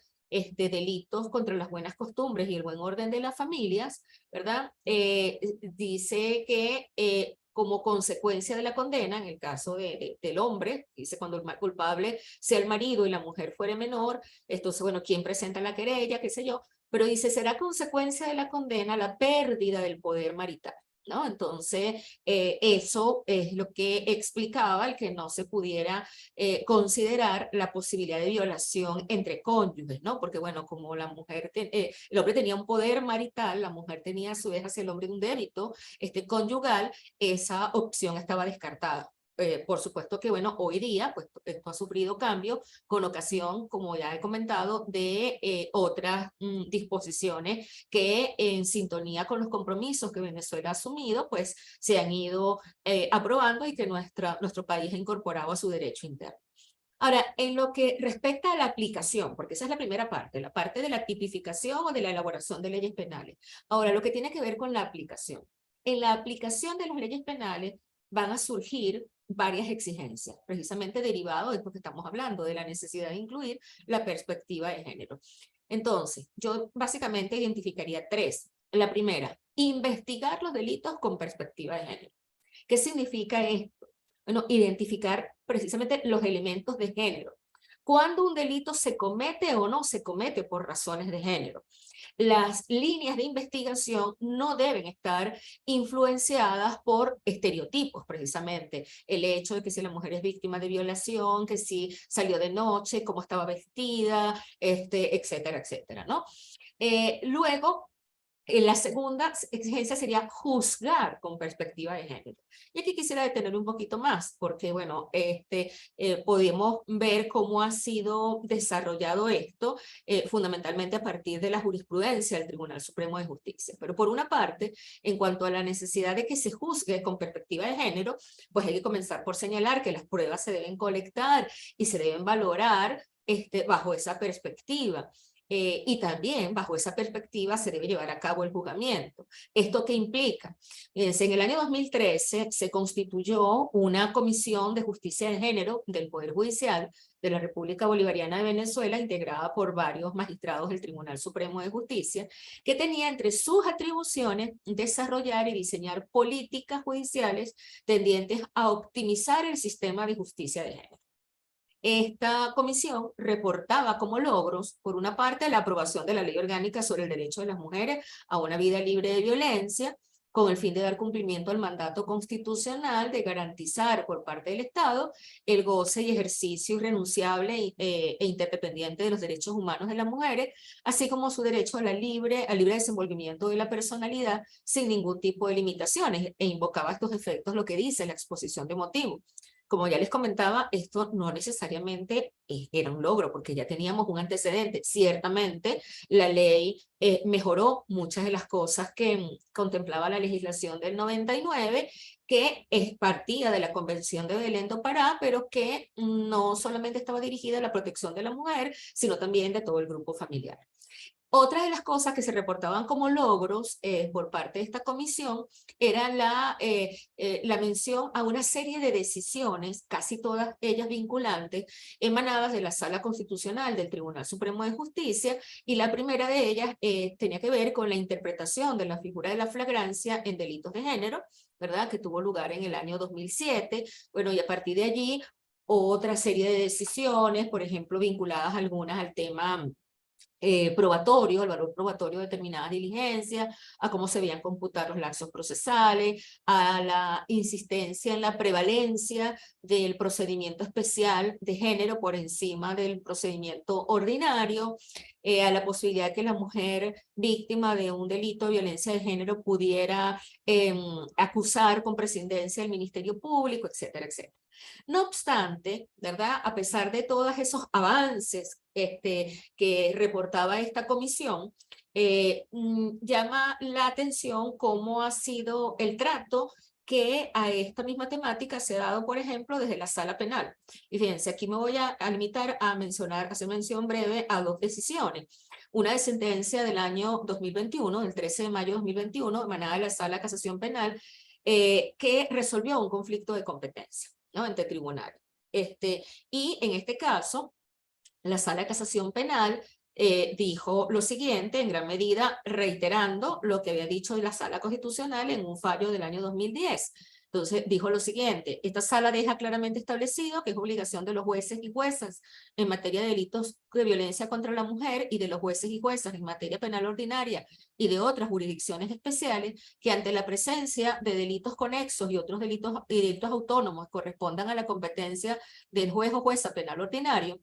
delitos contra las buenas costumbres y el buen orden de las familias, ¿verdad? Dice que como consecuencia de la condena, en el caso del hombre, dice cuando el culpable sea el marido y la mujer fuere menor, entonces, bueno, ¿quién presenta la querella? Qué sé yo, pero dice, será consecuencia de la condena la pérdida del poder marital, ¿no? Entonces, eso es lo que explicaba el que no se pudiera considerar la posibilidad de violación entre cónyuges, ¿no? Porque, bueno, como el hombre tenía un poder marital, la mujer tenía a su vez hacia el hombre un débito conyugal, esa opción estaba descartada. Por supuesto que, bueno, hoy día, pues, esto ha sufrido cambios con ocasión, como ya he comentado, de otras disposiciones que en sintonía con los compromisos que Venezuela ha asumido, pues, se han ido aprobando y que nuestro país ha incorporado a su derecho interno. Ahora, en lo que respecta a la aplicación, porque esa es la primera parte, la parte de la tipificación o de la elaboración de leyes penales. Ahora, lo que tiene que ver con la aplicación. En la aplicación de las leyes penales van a surgir varias exigencias, precisamente derivado de esto que estamos hablando, de la necesidad de incluir la perspectiva de género. Entonces, yo básicamente identificaría tres. La primera, investigar los delitos con perspectiva de género. ¿Qué significa esto? Bueno, identificar precisamente los elementos de género. ¿Cuándo un delito se comete o no se comete por razones de género? Las líneas de investigación no deben estar influenciadas por estereotipos, precisamente. El hecho de que si la mujer es víctima de violación, que si salió de noche, cómo estaba vestida, etcétera, etcétera, ¿no? Luego, la segunda exigencia sería juzgar con perspectiva de género. Y aquí quisiera detener un poquito más, porque bueno, podemos ver cómo ha sido desarrollado esto, fundamentalmente a partir de la jurisprudencia del Tribunal Supremo de Justicia. Pero por una parte, en cuanto a la necesidad de que se juzgue con perspectiva de género, pues hay que comenzar por señalar que las pruebas se deben colectar y se deben valorar bajo esa perspectiva. Y también bajo esa perspectiva se debe llevar a cabo el juzgamiento. ¿Esto qué implica? En el año 2013 se constituyó una comisión de justicia de género del Poder Judicial de la República Bolivariana de Venezuela, integrada por varios magistrados del Tribunal Supremo de Justicia, que tenía entre sus atribuciones desarrollar y diseñar políticas judiciales tendientes a optimizar el sistema de justicia de género. Esta comisión reportaba como logros, por una parte, la aprobación de la Ley Orgánica sobre el Derecho de las Mujeres a una Vida Libre de Violencia, con el fin de dar cumplimiento al mandato constitucional de garantizar por parte del Estado el goce y ejercicio irrenunciable e interdependiente de los derechos humanos de las mujeres, así como su derecho al libre desenvolvimiento de la personalidad sin ningún tipo de limitaciones, e invocaba a estos efectos lo que dice la exposición de motivos. Como ya les comentaba, esto no necesariamente era un logro, porque ya teníamos un antecedente. Ciertamente, la ley mejoró muchas de las cosas que contemplaba la legislación del 99, que partía de la Convención de Belén do Pará, pero que no solamente estaba dirigida a la protección de la mujer, sino también de todo el grupo familiar. Otra de las cosas que se reportaban como logros por parte de esta comisión era la mención a una serie de decisiones, casi todas ellas vinculantes, emanadas de la Sala Constitucional del Tribunal Supremo de Justicia, y la primera de ellas tenía que ver con la interpretación de la figura de la flagrancia en delitos de género, ¿verdad? Que tuvo lugar en el año 2007. Bueno, y a partir de allí, otra serie de decisiones, por ejemplo, vinculadas algunas al tema probatorio, el valor probatorio de determinadas diligencias, a cómo se veían computar los lapsos procesales, a la insistencia en la prevalencia del procedimiento especial de género por encima del procedimiento ordinario, a la posibilidad de que la mujer víctima de un delito de violencia de género pudiera acusar con prescindencia del Ministerio Público, etcétera, etcétera. No obstante, ¿verdad? A pesar de todos esos avances que reportaba esta comisión, llama la atención cómo ha sido el trato que a esta misma temática se ha dado, por ejemplo, desde la sala penal. Y fíjense, aquí me voy a limitar a hacer mención breve a dos decisiones. Una de sentencia del año 2021, del 13 de mayo de 2021, emanada de la Sala de Casación Penal, que resolvió un conflicto de competencia, ¿no? Entre tribunales. Y en este caso, la Sala de Casación Penal dijo lo siguiente, en gran medida reiterando lo que había dicho la Sala Constitucional en un fallo del año 2010. Entonces dijo lo siguiente: esta sala deja claramente establecido que es obligación de los jueces y juezas en materia de delitos de violencia contra la mujer y de los jueces y juezas en materia penal ordinaria y de otras jurisdicciones especiales que ante la presencia de delitos conexos y otros delitos autónomos correspondan a la competencia del juez o jueza penal ordinario,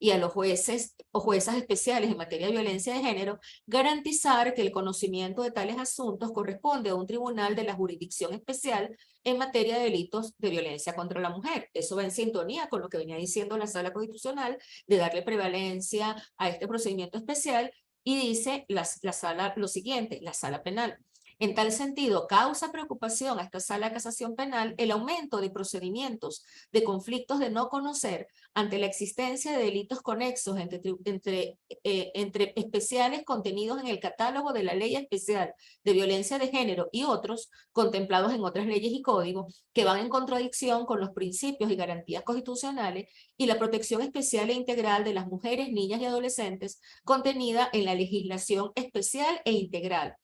y a los jueces o juezas especiales en materia de violencia de género, garantizar que el conocimiento de tales asuntos corresponde a un tribunal de la jurisdicción especial en materia de delitos de violencia contra la mujer. Eso va en sintonía con lo que venía diciendo la Sala Constitucional, de darle prevalencia a este procedimiento especial, y dice la sala lo siguiente, la Sala Penal: en tal sentido, causa preocupación a esta Sala de Casación Penal el aumento de procedimientos de conflictos de no conocer ante la existencia de delitos conexos entre especiales contenidos en el catálogo de la Ley Especial de Violencia de Género y otros contemplados en otras leyes y códigos que van en contradicción con los principios y garantías constitucionales y la protección especial e integral de las mujeres, niñas y adolescentes contenida en la legislación especial e integral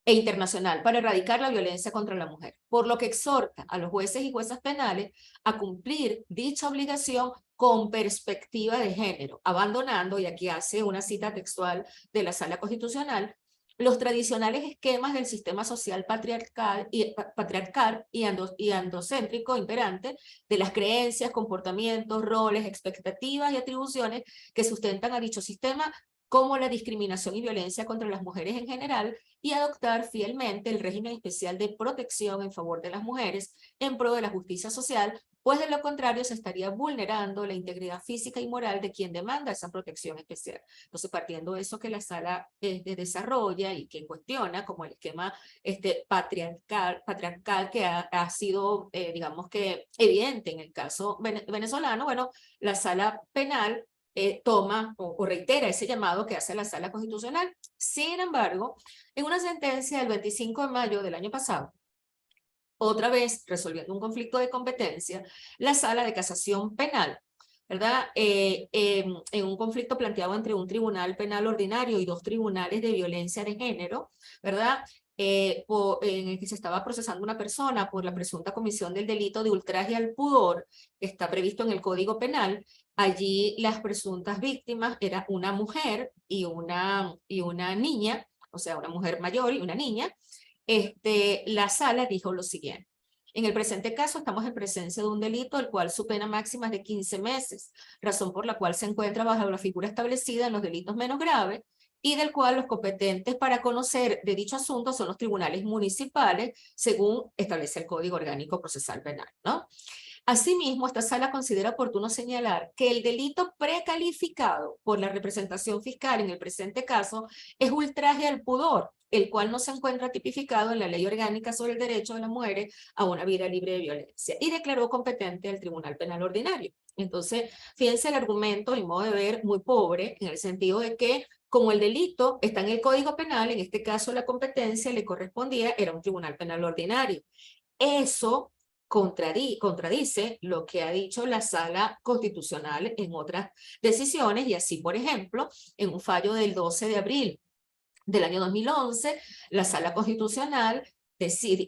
e internacional para erradicar la violencia contra la mujer, por lo que exhorta a los jueces y juezas penales a cumplir dicha obligación con perspectiva de género, abandonando, y aquí hace una cita textual de la Sala Constitucional, los tradicionales esquemas del sistema social patriarcal y androcéntrico imperante de las creencias, comportamientos, roles, expectativas y atribuciones que sustentan a dicho sistema, como la discriminación y violencia contra las mujeres en general, y adoptar fielmente el régimen especial de protección en favor de las mujeres en pro de la justicia social, pues de lo contrario se estaría vulnerando la integridad física y moral de quien demanda esa protección especial. Entonces, partiendo de eso que la sala desarrolla y que cuestiona como el esquema patriarcal que ha sido, digamos que, evidente en el caso venezolano, bueno, la Sala Penal toma o reitera ese llamado que hace la Sala Constitucional. Sin embargo, en una sentencia del 25 de mayo del año pasado, otra vez resolviendo un conflicto de competencia, la Sala de Casación Penal, ¿verdad? En un conflicto planteado entre un tribunal penal ordinario y dos tribunales de violencia de género, ¿verdad? En el que se estaba procesando una persona por la presunta comisión del delito de ultraje al pudor, que está previsto en el Código Penal. Allí las presuntas víctimas eran una mujer y una niña, o sea, una mujer mayor y una niña. La sala dijo lo siguiente: en el presente caso estamos en presencia de un delito el cual su pena máxima es de 15 meses, razón por la cual se encuentra bajo la figura establecida en los delitos menos graves, y del cual los competentes para conocer de dicho asunto son los tribunales municipales, según establece el Código Orgánico Procesal Penal, ¿no? Asimismo, esta sala considera oportuno señalar que el delito precalificado por la representación fiscal en el presente caso es ultraje al pudor, el cual no se encuentra tipificado en la Ley Orgánica sobre el Derecho de las Mujeres a una vida libre de violencia, y declaró competente al Tribunal Penal Ordinario. Entonces, fíjense el argumento, en modo de ver, muy pobre, en el sentido de que, como el delito está en el Código Penal, en este caso la competencia le correspondía, era un Tribunal Penal Ordinario. Eso contradice lo que ha dicho la Sala Constitucional en otras decisiones, y así, por ejemplo, en un fallo del 12 de abril del año 2011, la Sala Constitucional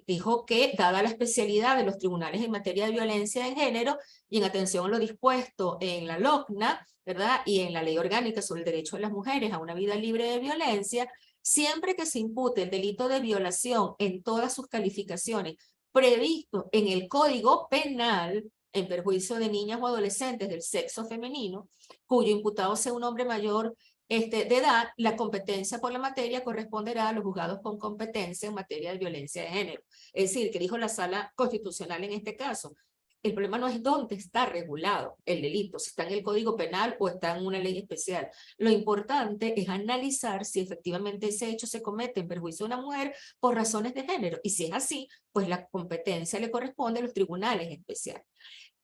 dijo que, dada la especialidad de los tribunales en materia de violencia de género y en atención a lo dispuesto en la LOCNA, ¿verdad? Y en la Ley Orgánica sobre el Derecho de las Mujeres a una Vida Libre de Violencia, siempre que se impute el delito de violación en todas sus calificaciones previsto en el Código Penal en perjuicio de niñas o adolescentes del sexo femenino, cuyo imputado sea un hombre mayor de edad, la competencia por la materia corresponderá a los juzgados con competencia en materia de violencia de género. Es decir, que dijo la Sala Constitucional en este caso, el problema no es dónde está regulado el delito, si está en el Código Penal o está en una ley especial. Lo importante es analizar si efectivamente ese hecho se comete en perjuicio de una mujer por razones de género. Y si es así, pues la competencia le corresponde a los tribunales especiales.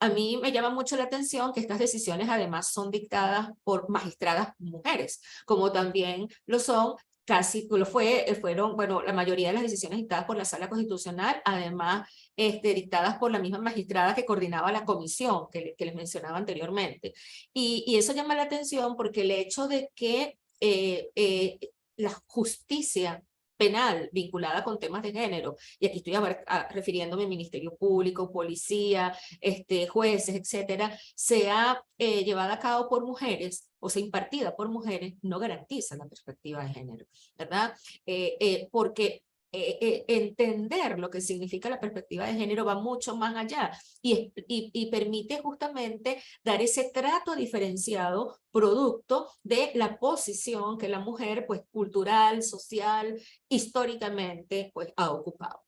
A mí me llama mucho la atención que estas decisiones además son dictadas por magistradas mujeres, como también lo son fueron, bueno, la mayoría de las decisiones dictadas por la Sala Constitucional, además dictadas por la misma magistrada que coordinaba la comisión que les mencionaba anteriormente. Y eso llama la atención porque el hecho de que la justicia penal vinculada con temas de género, y aquí estoy refiriéndome al Ministerio Público, policía, jueces, etcétera, sea llevada a cabo por mujeres, o sea, impartida por mujeres, no garantiza la perspectiva de género, ¿verdad? Porque entender lo que significa la perspectiva de género va mucho más allá y permite justamente dar ese trato diferenciado producto de la posición que la mujer, pues, cultural, social, históricamente, pues, ha ocupado.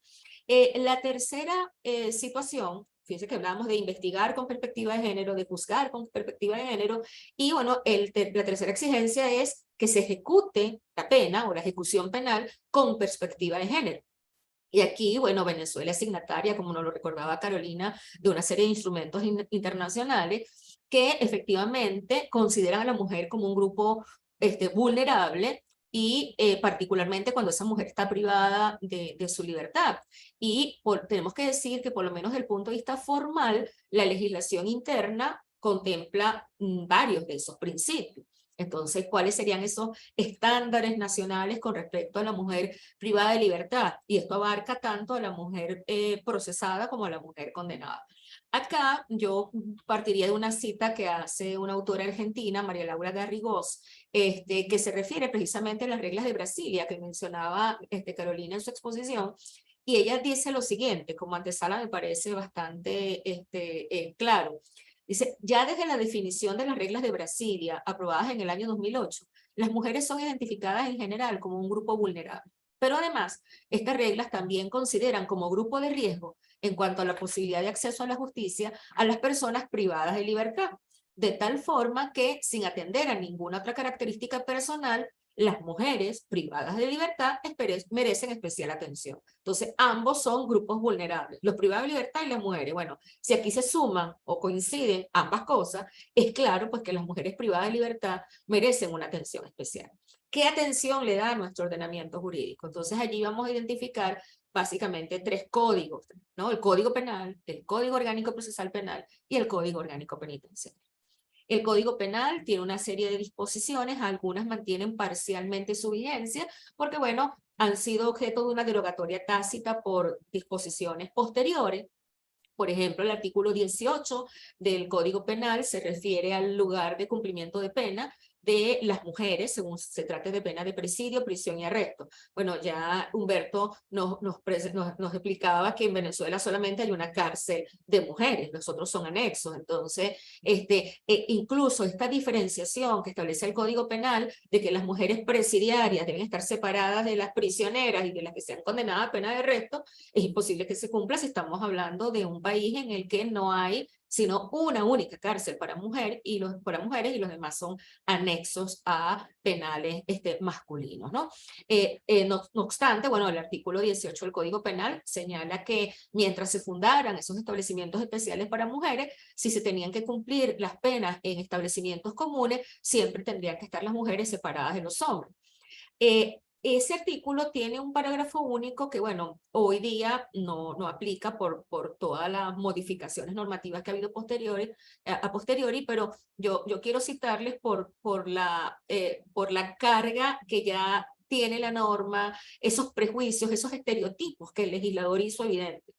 La tercera situación, fíjense que hablamos de investigar con perspectiva de género, de juzgar con perspectiva de género, y bueno, la tercera exigencia es que se ejecute la pena o la ejecución penal con perspectiva de género. Y aquí, bueno, Venezuela es signataria, como nos lo recordaba Carolina, de una serie de instrumentos internacionales que efectivamente consideran a la mujer como un grupo vulnerable y particularmente cuando esa mujer está privada de su libertad. Y tenemos que decir que por lo menos desde el punto de vista formal, la legislación interna contempla varios de esos principios. Entonces, ¿cuáles serían esos estándares nacionales con respecto a la mujer privada de libertad? Y esto abarca tanto a la mujer procesada como a la mujer condenada. Acá yo partiría de una cita que hace una autora argentina, María Laura Garrigós, que se refiere precisamente a las reglas de Brasilia que mencionaba Carolina en su exposición. Y ella dice lo siguiente, como antesala me parece bastante claro. Dice, ya desde la definición de las reglas de Brasilia, aprobadas en el año 2008, las mujeres son identificadas en general como un grupo vulnerable. Pero además, estas reglas también consideran como grupo de riesgo, en cuanto a la posibilidad de acceso a la justicia, a las personas privadas de libertad, de tal forma que, sin atender a ninguna otra característica personal, las mujeres privadas de libertad merecen especial atención. Entonces, ambos son grupos vulnerables, los privados de libertad y las mujeres. Bueno, si aquí se suman o coinciden ambas cosas, es claro pues que las mujeres privadas de libertad merecen una atención especial. ¿Qué atención le da a nuestro ordenamiento jurídico? Entonces, allí vamos a identificar básicamente 3 códigos, ¿no? El Código Penal, el Código Orgánico Procesal Penal y el Código Orgánico Penitenciario. El Código Penal tiene una serie de disposiciones, algunas mantienen parcialmente su vigencia, porque bueno, han sido objeto de una derogatoria tácita por disposiciones posteriores. Por ejemplo, el artículo 18 del Código Penal se refiere al lugar de cumplimiento de pena de las mujeres, según se trate de pena de presidio, prisión y arresto. Bueno, ya Humberto nos explicaba que en Venezuela solamente hay una cárcel de mujeres, los otros son anexos. Entonces, incluso esta diferenciación que establece el Código Penal de que las mujeres presidiarias deben estar separadas de las prisioneras y de las que sean condenadas a pena de arresto, es imposible que se cumpla si estamos hablando de un país en el que no hay sino una única cárcel para mujeres y los demás son anexos a penales masculinos, ¿no? No obstante, bueno, el artículo 18 del Código Penal señala que mientras se fundaran esos establecimientos especiales para mujeres, si se tenían que cumplir las penas en establecimientos comunes, siempre tendrían que estar las mujeres separadas de los hombres. Ese artículo tiene un parágrafo único que, bueno, hoy día no aplica por todas las modificaciones normativas que ha habido a posteriori, pero yo quiero citarles por la carga que ya tiene la norma, esos prejuicios, esos estereotipos que el legislador hizo evidente.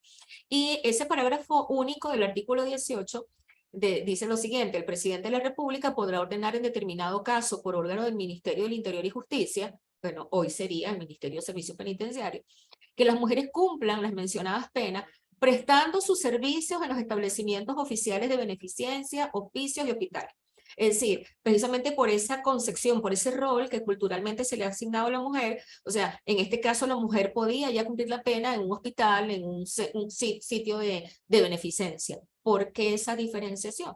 Y ese parágrafo único del artículo 18 dice lo siguiente: el presidente de la República podrá ordenar en determinado caso por órgano del Ministerio del Interior y Justicia, bueno, hoy sería el Ministerio de Servicios Penitenciarios, que las mujeres cumplan las mencionadas penas prestando sus servicios en los establecimientos oficiales de beneficencia, hospicios y hospitales. Es decir, precisamente por esa concepción, por ese rol que culturalmente se le ha asignado a la mujer, o sea, en este caso la mujer podía ya cumplir la pena en un hospital, en un sitio de beneficencia. ¿Por qué esa diferenciación?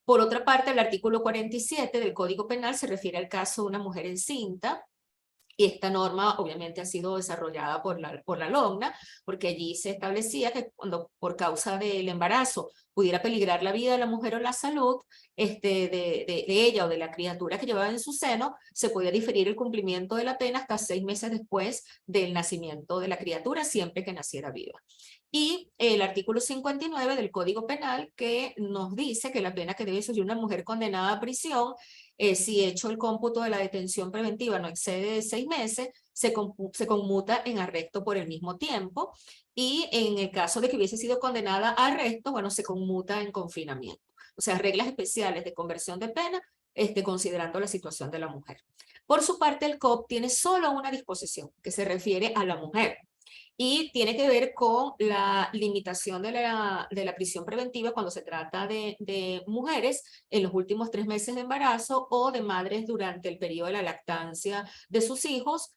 Por otra parte, el artículo 47 del Código Penal se refiere al caso de una mujer encinta. Y esta norma obviamente ha sido desarrollada por la LOGNA, porque allí se establecía que cuando por causa del embarazo pudiera peligrar la vida de la mujer o la salud de ella o de la criatura que llevaba en su seno, se podía diferir el cumplimiento de la pena hasta 6 meses después del nacimiento de la criatura, siempre que naciera viva. Y el artículo 59 del Código Penal, que nos dice que la pena que debe sufrir una mujer condenada a prisión, si hecho el cómputo de la detención preventiva no excede de 6 meses, se conmuta en arresto por el mismo tiempo, y en el caso de que hubiese sido condenada a arresto, bueno, se conmuta en confinamiento. O sea, reglas especiales de conversión de pena, considerando la situación de la mujer. Por su parte, el COP tiene solo una disposición que se refiere a la mujer, y tiene que ver con la limitación de la prisión preventiva cuando se trata de mujeres en los últimos 3 meses de embarazo o de madres durante el periodo de la lactancia de sus hijos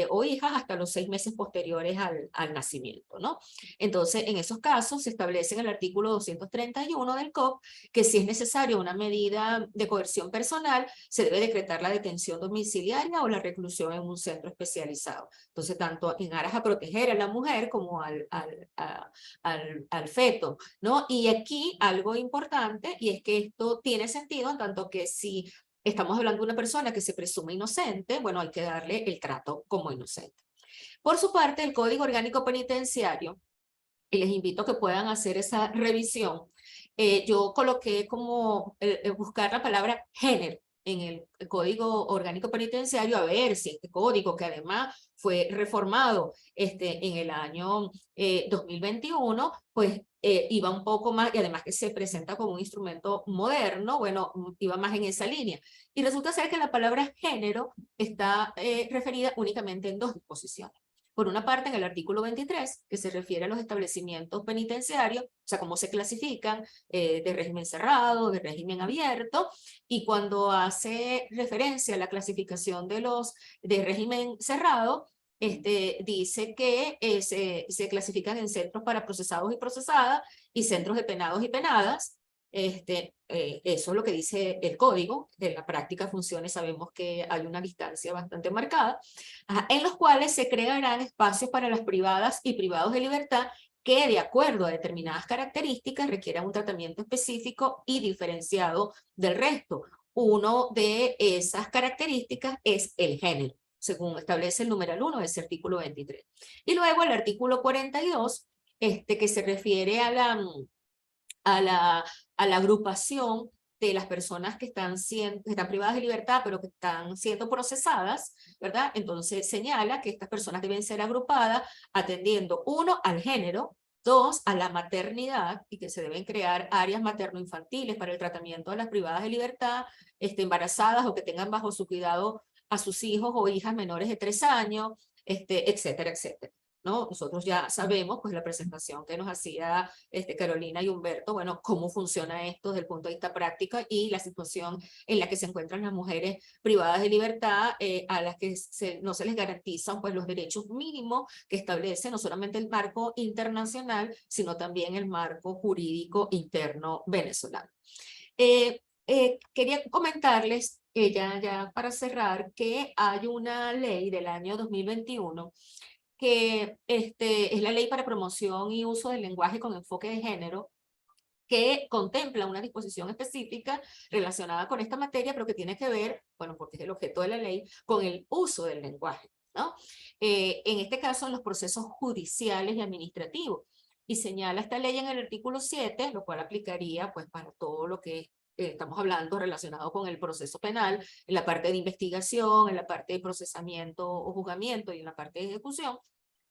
o hijas hasta los 6 meses posteriores al nacimiento, ¿no? Entonces, en esos casos se establece en el artículo 231 del COP que si es necesario una medida de coerción personal, se debe decretar la detención domiciliaria o la reclusión en un centro especializado. Entonces, tanto en aras a proteger a la mujer como al feto, ¿no? Y aquí algo importante, y es que esto tiene sentido en tanto que si estamos hablando de una persona que se presume inocente, bueno, hay que darle el trato como inocente. Por su parte, el Código Orgánico Penitenciario, y les invito a que puedan hacer esa revisión, yo coloqué como buscar la palabra género en el Código Orgánico Penitenciario, a ver si este código, que además fue reformado en el año 2021, pues iba un poco más, y además que se presenta como un instrumento moderno, bueno, iba más en esa línea. Y resulta ser que la palabra género está referida únicamente en 2 disposiciones. Por una parte, en el artículo 23, que se refiere a los establecimientos penitenciarios, o sea, cómo se clasifican de régimen cerrado, de régimen abierto, y cuando hace referencia a la clasificación de régimen cerrado, dice que se clasifican en centros para procesados y procesadas y centros de penados y penadas. Eso es lo que dice el código. De la práctica funciones sabemos que hay una distancia bastante marcada, en los cuales se crearán espacios para las privadas y privados de libertad que de acuerdo a determinadas características requieran un tratamiento específico y diferenciado del resto. Uno de esas características es el género, según establece el numeral 1 de ese artículo 23. Y luego el artículo 42, que se refiere a la agrupación de las personas que están privadas de libertad, pero que están siendo procesadas, ¿verdad? Entonces señala que estas personas deben ser agrupadas atendiendo, 1, al género, 2, a la maternidad, y que se deben crear áreas materno-infantiles para el tratamiento de las privadas de libertad, embarazadas o que tengan bajo su cuidado a sus hijos o hijas menores de 3 años, etcétera, etcétera, ¿no? Nosotros ya sabemos, pues la presentación que nos hacía Carolina y Humberto, bueno, cómo funciona esto desde el punto de vista práctico y la situación en la que se encuentran las mujeres privadas de libertad, a las que no se les garantizan pues los derechos mínimos que establece no solamente el marco internacional, sino también el marco jurídico interno venezolano. Quería comentarles que ya para cerrar, que hay una ley del año 2021 que es la Ley para Promoción y Uso del Lenguaje con Enfoque de Género, que contempla una disposición específica relacionada con esta materia, pero que tiene que ver, bueno, porque es el objeto de la ley, con el uso del lenguaje, ¿no? En este caso, en los procesos judiciales y administrativos. Y señala esta ley en el artículo 7, lo cual aplicaría pues para todo lo que estamos hablando relacionado con el proceso penal, en la parte de investigación, en la parte de procesamiento o juzgamiento y en la parte de ejecución,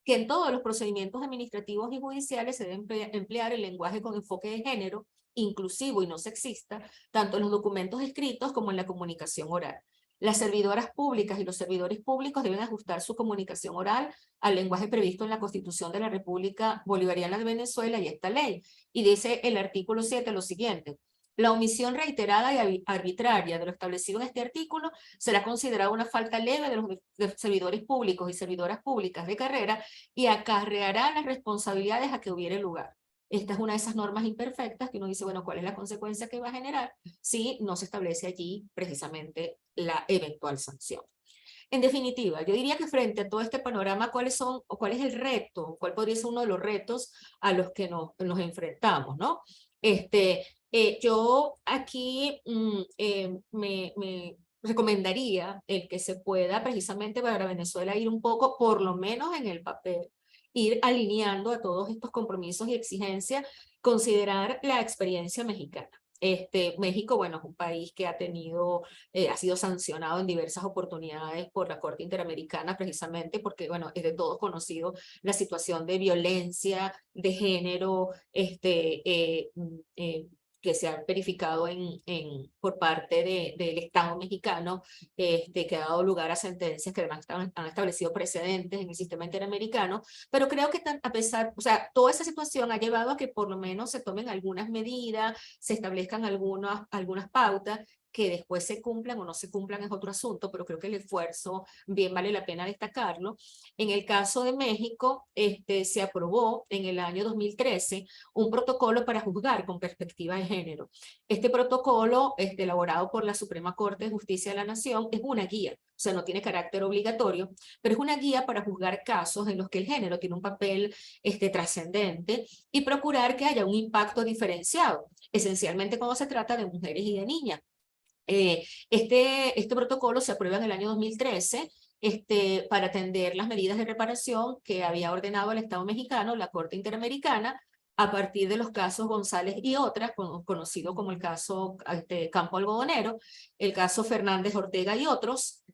que en todos los procedimientos administrativos y judiciales se debe emplear el lenguaje con enfoque de género, inclusivo y no sexista, tanto en los documentos escritos como en la comunicación oral. Las servidoras públicas y los servidores públicos deben ajustar su comunicación oral al lenguaje previsto en la Constitución de la República Bolivariana de Venezuela y esta ley. Y dice el artículo 7 lo siguiente: la omisión reiterada y arbitraria de lo establecido en este artículo será considerada una falta leve de los servidores públicos y servidoras públicas de carrera y acarreará las responsabilidades a que hubiere lugar. Esta es una de esas normas imperfectas que uno dice, bueno, ¿cuál es la consecuencia que va a generar si no se establece allí precisamente la eventual sanción? En definitiva, yo diría que frente a todo este panorama, ¿cuál es el reto? ¿Cuál podría ser uno de los retos a los que nos enfrentamos, ¿no? Yo aquí me recomendaría el que se pueda precisamente para Venezuela ir un poco, por lo menos en el papel, ir alineando a todos estos compromisos y exigencias, considerar la experiencia mexicana. México, bueno, es un país que ha sido sancionado en diversas oportunidades por la Corte Interamericana, precisamente porque, bueno, es de todos conocido la situación de violencia de género, que se ha verificado por parte del Estado mexicano, que ha dado lugar a sentencias que además han establecido precedentes en el sistema interamericano, pero creo que a pesar, o sea, toda esa situación ha llevado a que por lo menos se tomen algunas medidas, se establezcan algunas pautas, que después se cumplan o no se cumplan es otro asunto, pero creo que el esfuerzo bien vale la pena destacarlo. En el caso de México, se aprobó en el año 2013 un protocolo para juzgar con perspectiva de género. Este protocolo, elaborado por la Suprema Corte de Justicia de la Nación, es una guía, o sea, no tiene carácter obligatorio, pero es una guía para juzgar casos en los que el género tiene un papel trascendente y procurar que haya un impacto diferenciado, esencialmente cuando se trata de mujeres y de niñas. Este protocolo se aprueba en el año 2013 para atender las medidas de reparación que había ordenado el Estado mexicano, la Corte Interamericana, a partir de los casos González y otras, conocido como el caso Campo Algodonero, el caso Fernández Ortega y otros,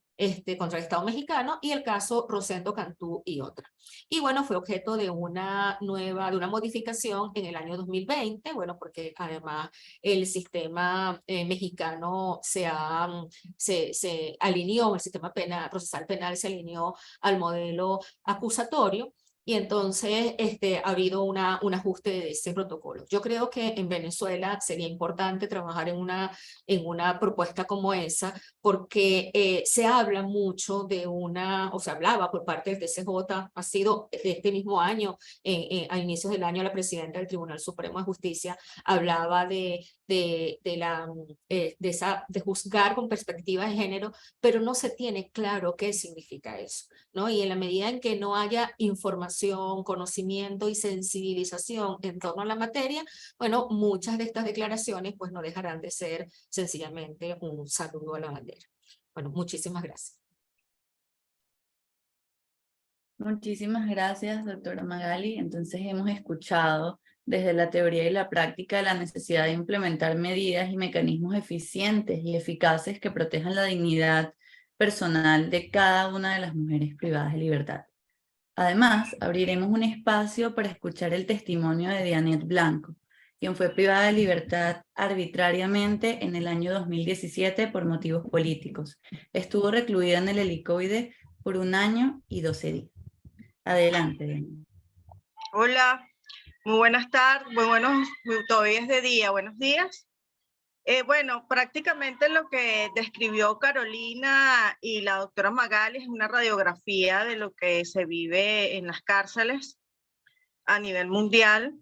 contra el Estado mexicano, y el caso Rosendo Cantú y otras. Y bueno, fue objeto de una modificación en el año 2020, bueno, porque además el sistema mexicano se alineó, el sistema procesal penal se alineó al modelo acusatorio, y entonces ha habido un ajuste de ese protocolo. Yo creo que en Venezuela sería importante trabajar en una propuesta como esa, porque se habla mucho o se hablaba por parte del TCJ, ha sido este mismo año, a inicios del año, la presidenta del Tribunal Supremo de Justicia hablaba de juzgar con perspectiva de género, pero no se tiene claro qué significa eso, ¿no? Y en la medida en que no haya información, conocimiento y sensibilización en torno a la materia, bueno, muchas de estas declaraciones pues no dejarán de ser sencillamente un saludo a la bandera. Bueno, muchísimas gracias. Muchísimas gracias, doctora Magali. Entonces hemos escuchado desde la teoría y la práctica la necesidad de implementar medidas y mecanismos eficientes y eficaces que protejan la dignidad personal de cada una de las mujeres privadas de libertad. Además, abriremos un espacio para escuchar el testimonio de Dianet Blanco, quien fue privada de libertad arbitrariamente en el año 2017 por motivos políticos. Estuvo recluida en el helicoide por 1 año y 12 días. Adelante, Dianet. Hola, muy buenas tardes, todavía es de día, buenos días. Bueno, prácticamente lo que describió Carolina y la doctora Magali es una radiografía de lo que se vive en las cárceles a nivel mundial.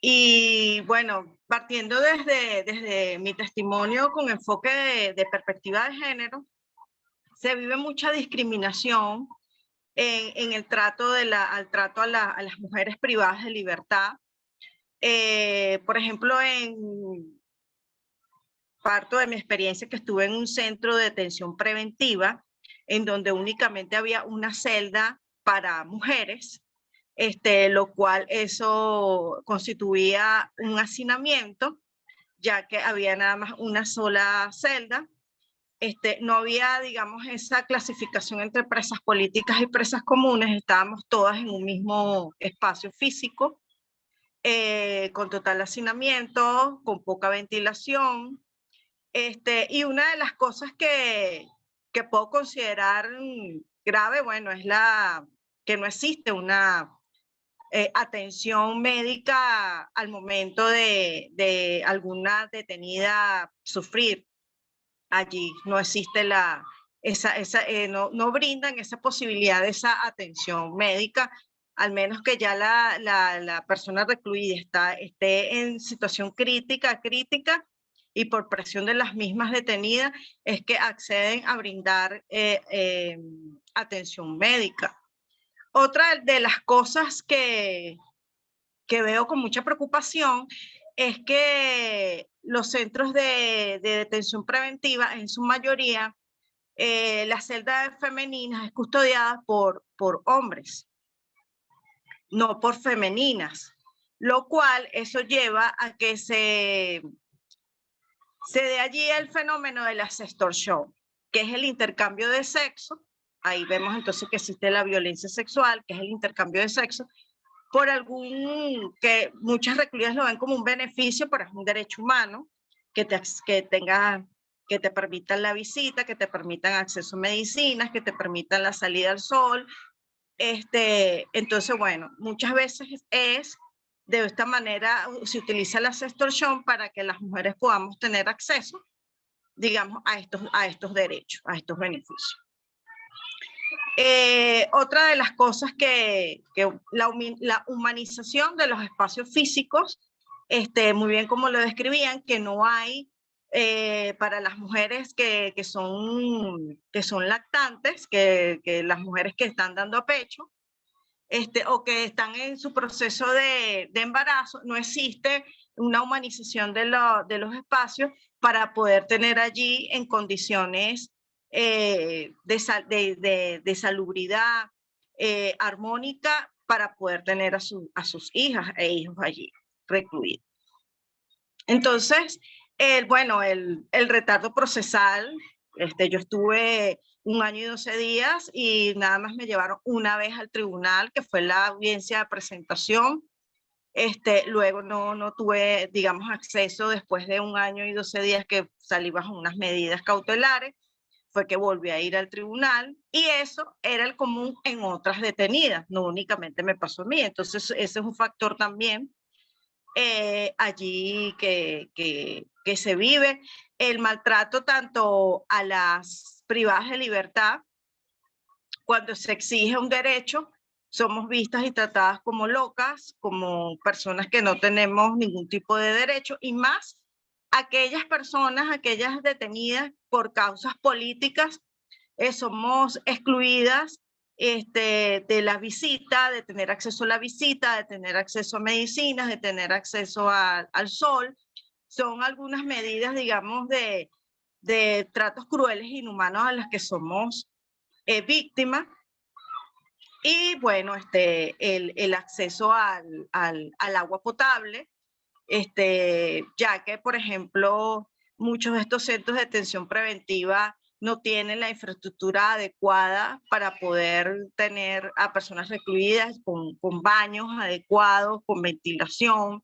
Y bueno, partiendo desde mi testimonio con enfoque de perspectiva de género, se vive mucha discriminación en el trato, al trato a las mujeres privadas de libertad. Por ejemplo, parto de mi experiencia que estuve en un centro de detención preventiva, en donde únicamente había una celda para mujeres, lo cual eso constituía un hacinamiento ya que había nada más una sola celda. No había, digamos, esa clasificación entre presas políticas y presas comunes, estábamos todas en un mismo espacio físico, con total hacinamiento, con poca ventilación. Y una de las cosas que puedo considerar grave, bueno, es que no existe una atención médica al momento de alguna detenida sufrir. Allí no existe no brindan esa posibilidad de esa atención médica, al menos que ya la persona recluida esté en situación crítica, y por presión de las mismas detenidas es que acceden a brindar atención médica. Otra de las cosas que veo con mucha preocupación es que los centros de detención preventiva, en su mayoría, las celdas femeninas es custodiada por hombres, no por femeninas, lo cual eso lleva a que se dé allí el fenómeno de la sextorsión, que es el intercambio de sexo. Ahí vemos entonces que existe la violencia sexual, que es el intercambio de sexo, por que muchas recluidas lo ven como un beneficio, pero es un derecho humano, que te permitan la visita, que te permitan acceso a medicinas, que te permitan la salida al sol. Entonces, bueno, muchas veces de esta manera se utiliza la sextorsión para que las mujeres podamos tener acceso, digamos, a estos derechos, a estos beneficios. Otra de las cosas que la humanización de los espacios físicos, muy bien como lo describían, que no hay para las mujeres que son lactantes, que las mujeres que están dando a pecho, o que están en su proceso de embarazo, no existe una humanización de los espacios para poder tener allí en condiciones de salubridad armónica para poder tener a sus hijas e hijos allí recluidos. Entonces, el retardo procesal, yo estuve 1 año y 12 días y nada más me llevaron una vez al tribunal, que fue la audiencia de presentación. Luego no tuve, digamos, acceso después de 1 año y 12 días que salí bajo unas medidas cautelares, fue que volví a ir al tribunal, y eso era el común en otras detenidas, no únicamente me pasó a mí. Entonces ese es un factor también allí que se vive, el maltrato tanto a las privadas de libertad. Cuando se exige un derecho, somos vistas y tratadas como locas, como personas que no tenemos ningún tipo de derecho, y más aquellas personas, aquellas detenidas por causas políticas, somos excluidas de la visita, de tener acceso a la visita, de tener acceso a medicinas, de tener acceso al sol. Son algunas medidas, digamos, de tratos crueles e inhumanos a las que somos víctimas. Y bueno, el acceso al agua potable, ya que, por ejemplo, muchos de estos centros de detención preventiva no tienen la infraestructura adecuada para poder tener a personas recluidas con baños adecuados, con ventilación.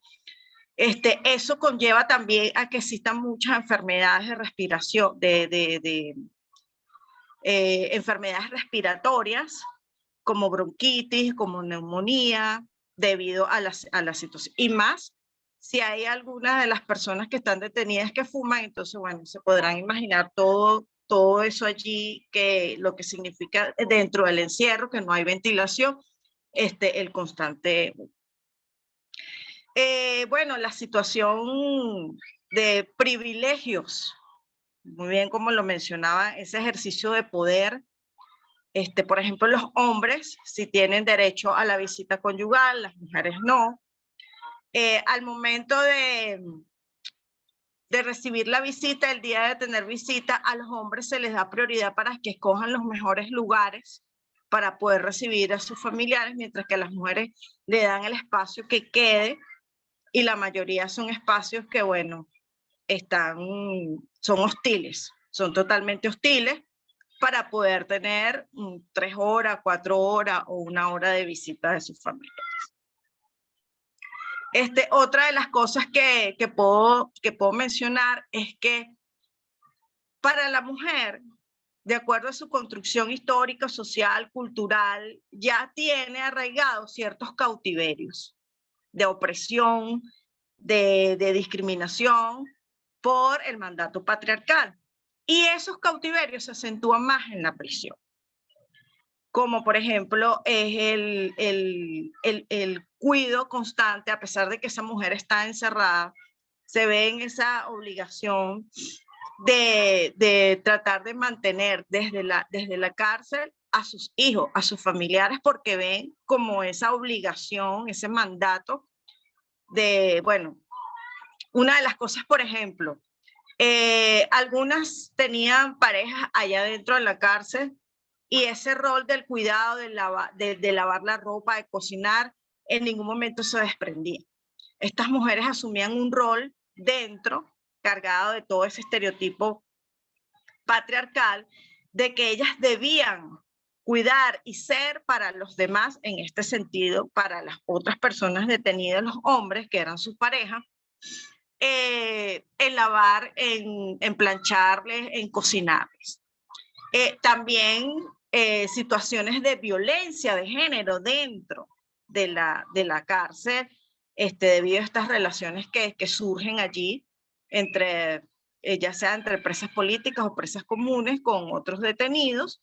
Eso conlleva también a que existan muchas enfermedades de respiración, enfermedades respiratorias, como bronquitis, como neumonía, debido a la situación. Y más, si hay algunas de las personas que están detenidas que fuman, entonces, bueno, se podrán imaginar todo eso allí, que lo que significa dentro del encierro, que no hay ventilación, el constante. Bueno, la situación de privilegios, muy bien como lo mencionaba, ese ejercicio de poder. Por ejemplo, los hombres sí tienen derecho a la visita conyugal, las mujeres no. Al momento de recibir la visita, el día de tener visita, a los hombres se les da prioridad para que escojan los mejores lugares para poder recibir a sus familiares, mientras que a las mujeres le dan el espacio que quede, y la mayoría son espacios que, bueno, son hostiles, son totalmente hostiles para poder tener 3 horas, 4 horas o 1 hora de visita de sus familias. Otra de las cosas que puedo mencionar es que para la mujer, de acuerdo a su construcción histórica, social, cultural, ya tiene arraigados ciertos cautiverios de opresión, de discriminación por el mandato patriarcal. Y esos cautiverios se acentúan más en la prisión. Como por ejemplo es el cuidado constante, a pesar de que esa mujer está encerrada, se ve en esa obligación de tratar de mantener desde la cárcel a sus hijos, a sus familiares, porque ven como esa obligación, ese mandato de, bueno, una de las cosas, por ejemplo, algunas tenían parejas allá dentro de la cárcel y ese rol del cuidado, de lavar la ropa, de cocinar, en ningún momento se desprendía. Estas mujeres asumían un rol dentro, cargado de todo ese estereotipo patriarcal, de que ellas debían cuidar y ser para los demás, en este sentido, para las otras personas detenidas, los hombres que eran sus parejas, en lavar, en plancharles, en cocinarles. También situaciones de violencia de género dentro de la cárcel, debido a estas relaciones que surgen allí, entre, ya sea entre presas políticas o presas comunes con otros detenidos,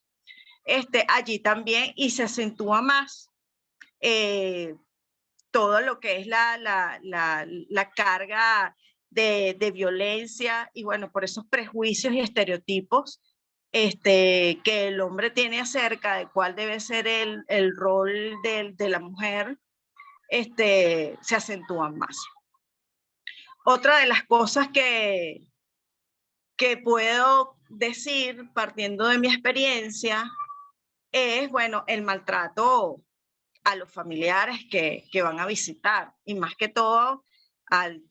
allí también, y se acentúa más todo lo que es la carga de violencia y bueno, por esos prejuicios y estereotipos que el hombre tiene acerca de cuál debe ser el rol de la mujer, se acentúan más. Otra de las cosas que puedo decir, partiendo de mi experiencia, es, bueno, el maltrato a los familiares que van a visitar, y más que todo al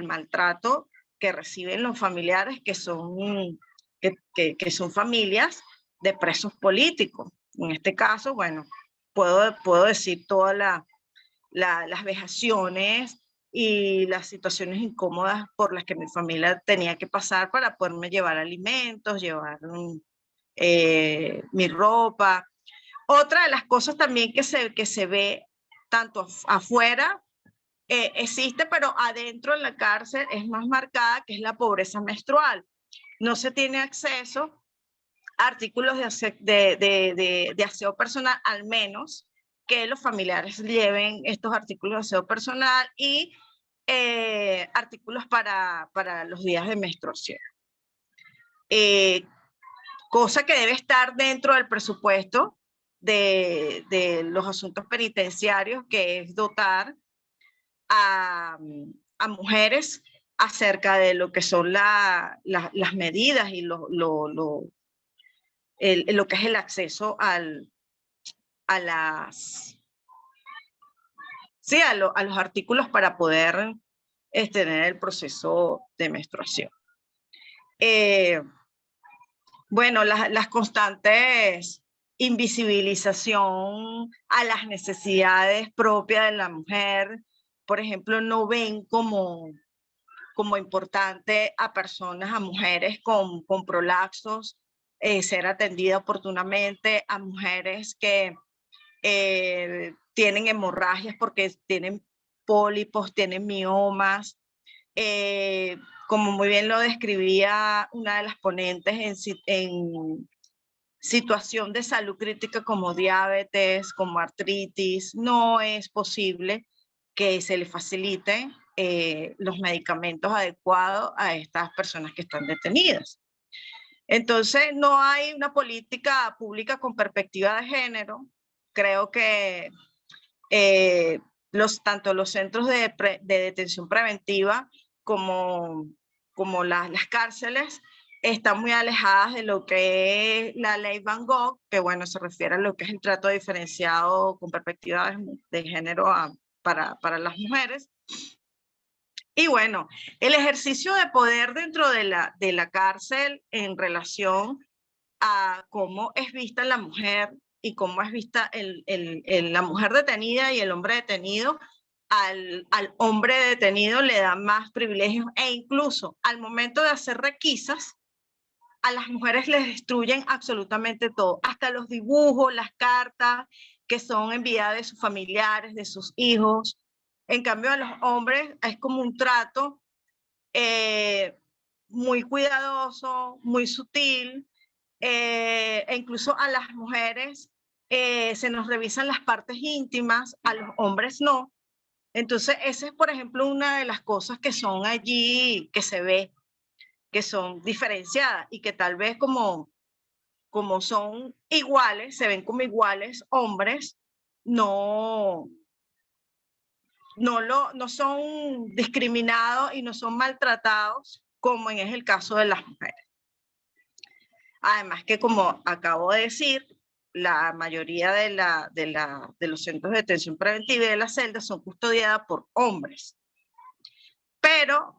maltrato que reciben los familiares que son familias de presos políticos. En este caso, bueno, puedo decir todas las vejaciones y las situaciones incómodas por las que mi familia tenía que pasar para poderme llevar alimentos, llevar mi ropa. Otra de las cosas también que se ve tanto afuera, existe, pero adentro en la cárcel es más marcada, que es la pobreza menstrual. No se tiene acceso a artículos de aseo personal, al menos que los familiares lleven estos artículos de aseo personal y artículos para los días de menstruación. Cosa que debe estar dentro del presupuesto de los asuntos penitenciarios, que es dotar a mujeres acerca de lo que son las medidas y lo que es el acceso a los artículos para poder tener el proceso de menstruación. Bueno, las constantes invisibilización a las necesidades propias de la mujer, por ejemplo, no ven como importante a personas, a mujeres con prolapsos, ser atendida oportunamente, a mujeres que tienen hemorragias porque tienen pólipos, tienen miomas, como muy bien lo describía una de las ponentes, en situación de salud crítica como diabetes, como artritis, no es posible que se le faciliten los medicamentos adecuados a estas personas que están detenidas. Entonces, no hay una política pública con perspectiva de género. Creo que tanto los centros de detención preventiva como las cárceles están muy alejadas de lo que es la ley Van Gogh, que bueno, se refiere a lo que es el trato diferenciado con perspectiva de género para las mujeres. Y bueno, el ejercicio de poder dentro de la cárcel en relación a cómo es vista la mujer y cómo es vista la mujer detenida y el hombre detenido, al hombre detenido le da más privilegios e incluso al momento de hacer requisas, a las mujeres les destruyen absolutamente todo, hasta los dibujos, las cartas que son enviadas de sus familiares, de sus hijos. En cambio, a los hombres es como un trato muy cuidadoso, muy sutil, e incluso a las mujeres se nos revisan las partes íntimas, a los hombres no. Entonces, esa es, por ejemplo, una de las cosas que son allí, que se ve, que son diferenciadas y que tal vez como son iguales, se ven como iguales hombres, no, no son discriminados y no son maltratados como es el caso de las mujeres. Además que, como acabo de decir, la mayoría de los centros de detención preventiva y de las celdas son custodiadas por hombres. Pero,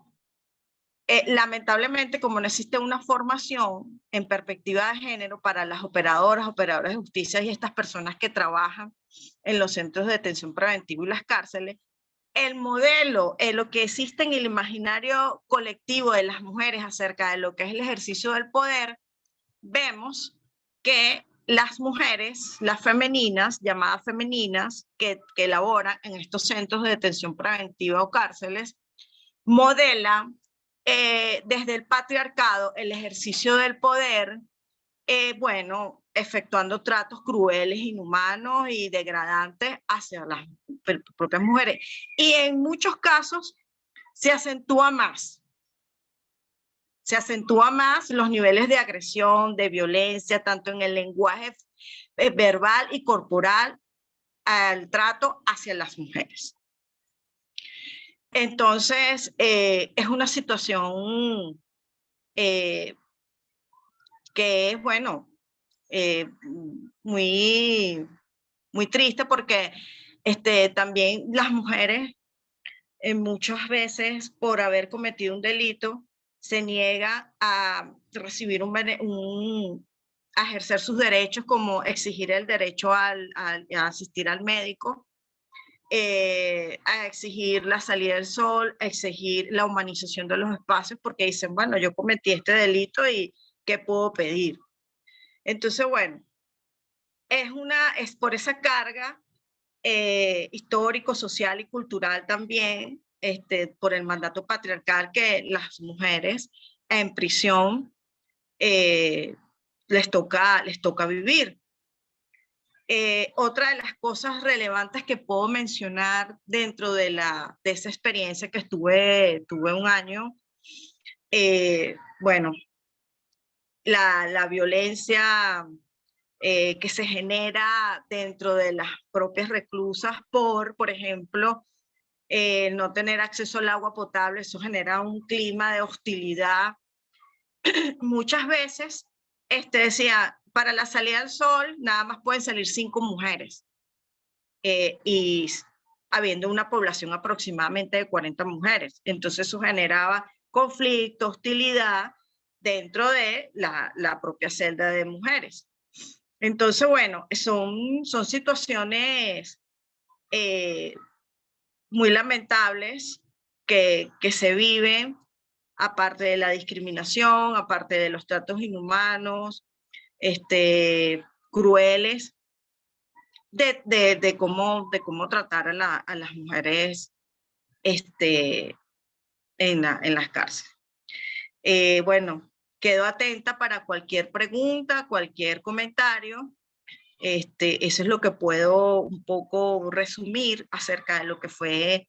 lamentablemente, como no existe una formación en perspectiva de género para las operadoras de justicia y estas personas que trabajan en los centros de detención preventiva y las cárceles, el modelo, lo que existe en el imaginario colectivo de las mujeres acerca de lo que es el ejercicio del poder, vemos que las mujeres, las femeninas, llamadas femeninas, que laboran en estos centros de detención preventiva o cárceles, modelan desde el patriarcado el ejercicio del poder, bueno, efectuando tratos crueles, inhumanos y degradantes hacia las propias mujeres. Y en muchos casos se acentúa más. Se acentúa más los niveles de agresión, de violencia, tanto en el lenguaje verbal y corporal, al trato hacia las mujeres. Entonces, es una situación que es, bueno, muy, muy triste porque también las mujeres muchas veces por haber cometido un delito se niega a recibir a ejercer sus derechos, como exigir el derecho a asistir al médico, a exigir la salida del sol, a exigir la humanización de los espacios, porque dicen, bueno, yo cometí este delito y ¿qué puedo pedir? Entonces, bueno, es por esa carga histórico, social y cultural también, por el mandato patriarcal, que las mujeres en prisión les toca vivir. Otra de las cosas relevantes que puedo mencionar dentro de esa experiencia que tuve un año, bueno, la violencia que se genera dentro de las propias reclusas por ejemplo, no tener acceso al agua potable, eso genera un clima de hostilidad. Muchas veces decía, para la salida del sol nada más pueden salir 5 mujeres, y habiendo una población aproximadamente de 40 mujeres. Entonces eso generaba conflicto, hostilidad dentro de la propia celda de mujeres. Entonces, bueno, son situaciones muy lamentables que se viven, aparte de la discriminación, aparte de los tratos inhumanos, crueles, de cómo tratar a las mujeres en las cárceles. Bueno, quedo atenta para cualquier pregunta, cualquier comentario. Eso es lo que puedo un poco resumir acerca de lo que fue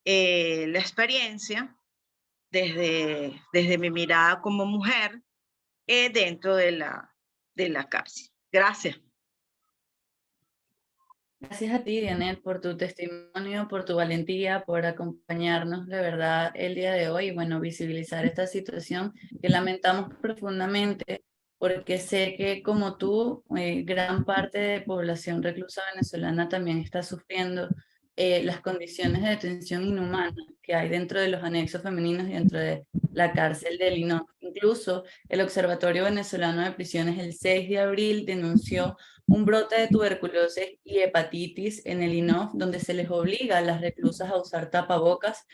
la experiencia desde mi mirada como mujer dentro de la cárcel. Gracias. Gracias a ti, Dianet, por tu testimonio, por tu valentía, por acompañarnos de verdad el día de hoy y, bueno, visibilizar esta situación que lamentamos profundamente, porque sé que como tú, gran parte de población reclusa venezolana también está sufriendo las condiciones de detención inhumanas que hay dentro de los anexos femeninos y dentro de la cárcel del INOF. Incluso el Observatorio Venezolano de Prisiones el 6 de abril denunció un brote de tuberculosis y hepatitis en el INOF, donde se les obliga a las reclusas a usar tapabocas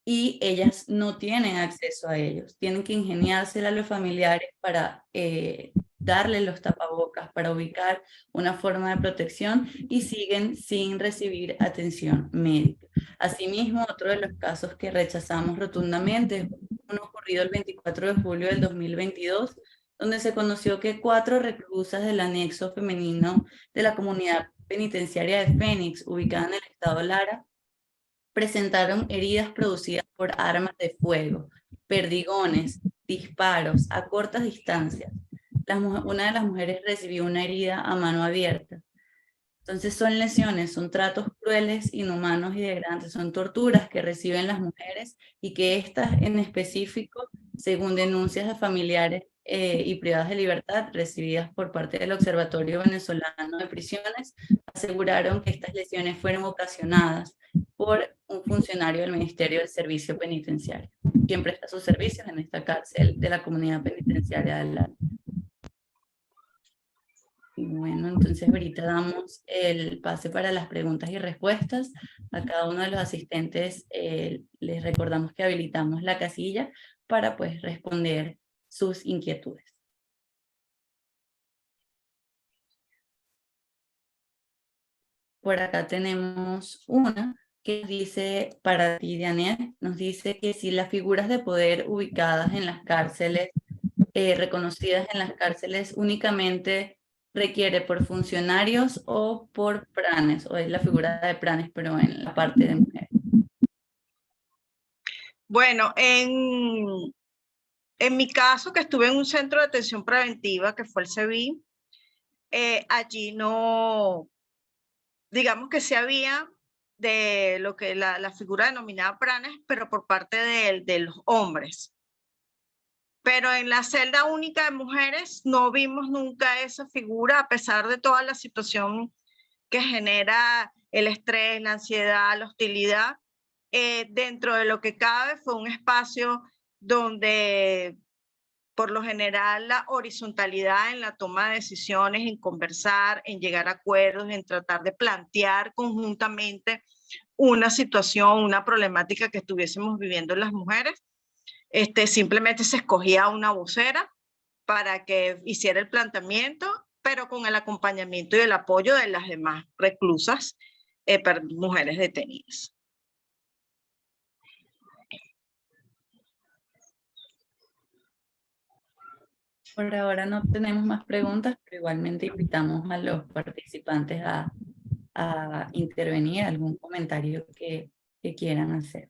y ellas no tienen acceso a ellos. Tienen que ingeniársela a los familiares para darle los tapabocas, para ubicar una forma de protección y siguen sin recibir atención médica. Asimismo, otro de los casos que rechazamos rotundamente es uno ocurrido el 24 de julio del 2022, donde se conoció que 4 reclusas del anexo femenino de la comunidad penitenciaria de Fénix, ubicada en el estado Lara, presentaron heridas producidas por armas de fuego, perdigones, disparos a cortas distancias. Una de las mujeres recibió una herida a mano abierta. Entonces son lesiones, son tratos crueles, inhumanos y degradantes, son torturas que reciben las mujeres y que estas en específico, según denuncias de familiares y privadas de libertad recibidas por parte del Observatorio Venezolano de Prisiones, aseguraron que estas lesiones fueron ocasionadas por un funcionario del Ministerio del Servicio Penitenciario, quien presta sus servicios en esta cárcel de la comunidad penitenciaria de La. Bueno, entonces ahorita damos el pase para las preguntas y respuestas. A cada uno de los asistentes les recordamos que habilitamos la casilla para pues responder sus inquietudes. Por acá tenemos una que dice, para ti, Dianet, nos dice que si las figuras de poder ubicadas en las cárceles, reconocidas en las cárceles únicamente requiere por funcionarios o por pranes, o es la figura de pranes, pero en la parte de mujer. Bueno, en mi caso, que estuve en un centro de atención preventiva, que fue el CEBI, allí no, digamos que sí había de lo que la figura denominada pranes, pero por parte de los hombres. Pero en la celda única de mujeres no vimos nunca esa figura, a pesar de toda la situación que genera el estrés, la ansiedad, la hostilidad. Dentro de lo que cabe fue un espacio donde por lo general la horizontalidad en la toma de decisiones, en conversar, en llegar a acuerdos, en tratar de plantear conjuntamente una situación, una problemática que estuviésemos viviendo las mujeres. Simplemente se escogía una vocera para que hiciera el planteamiento, pero con el acompañamiento y el apoyo de las demás reclusas, mujeres detenidas. Por ahora no tenemos más preguntas, pero igualmente invitamos a los participantes a intervenir, algún comentario que quieran hacer.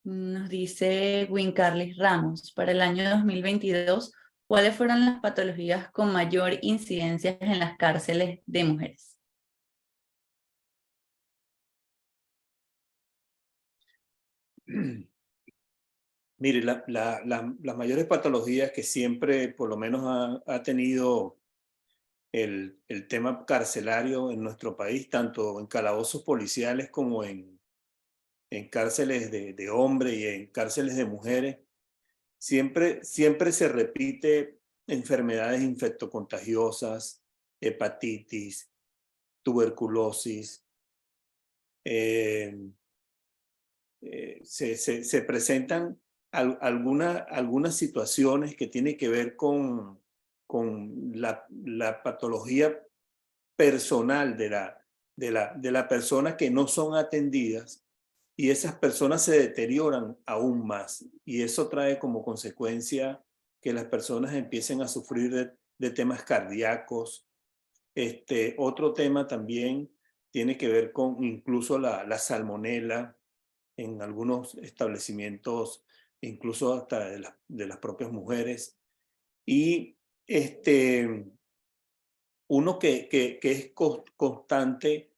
Nos dice Wincarlis Ramos, para el año 2022, ¿cuáles fueron las patologías con mayor incidencia en las cárceles de mujeres? Mire, las mayores patologías que siempre, por lo menos, ha tenido el tema carcelario en nuestro país, tanto en calabozos policiales como en cárceles de hombres y en cárceles de mujeres, siempre se repite enfermedades infectocontagiosas, hepatitis, tuberculosis. Se presentan algunas situaciones que tienen que ver con la patología personal de la persona, que no son atendidas, y esas personas se deterioran aún más, y eso trae como consecuencia que las personas empiecen a sufrir de temas cardíacos. Otro tema también tiene que ver con incluso la salmonela en algunos establecimientos, incluso hasta de las propias mujeres. Y uno que es constante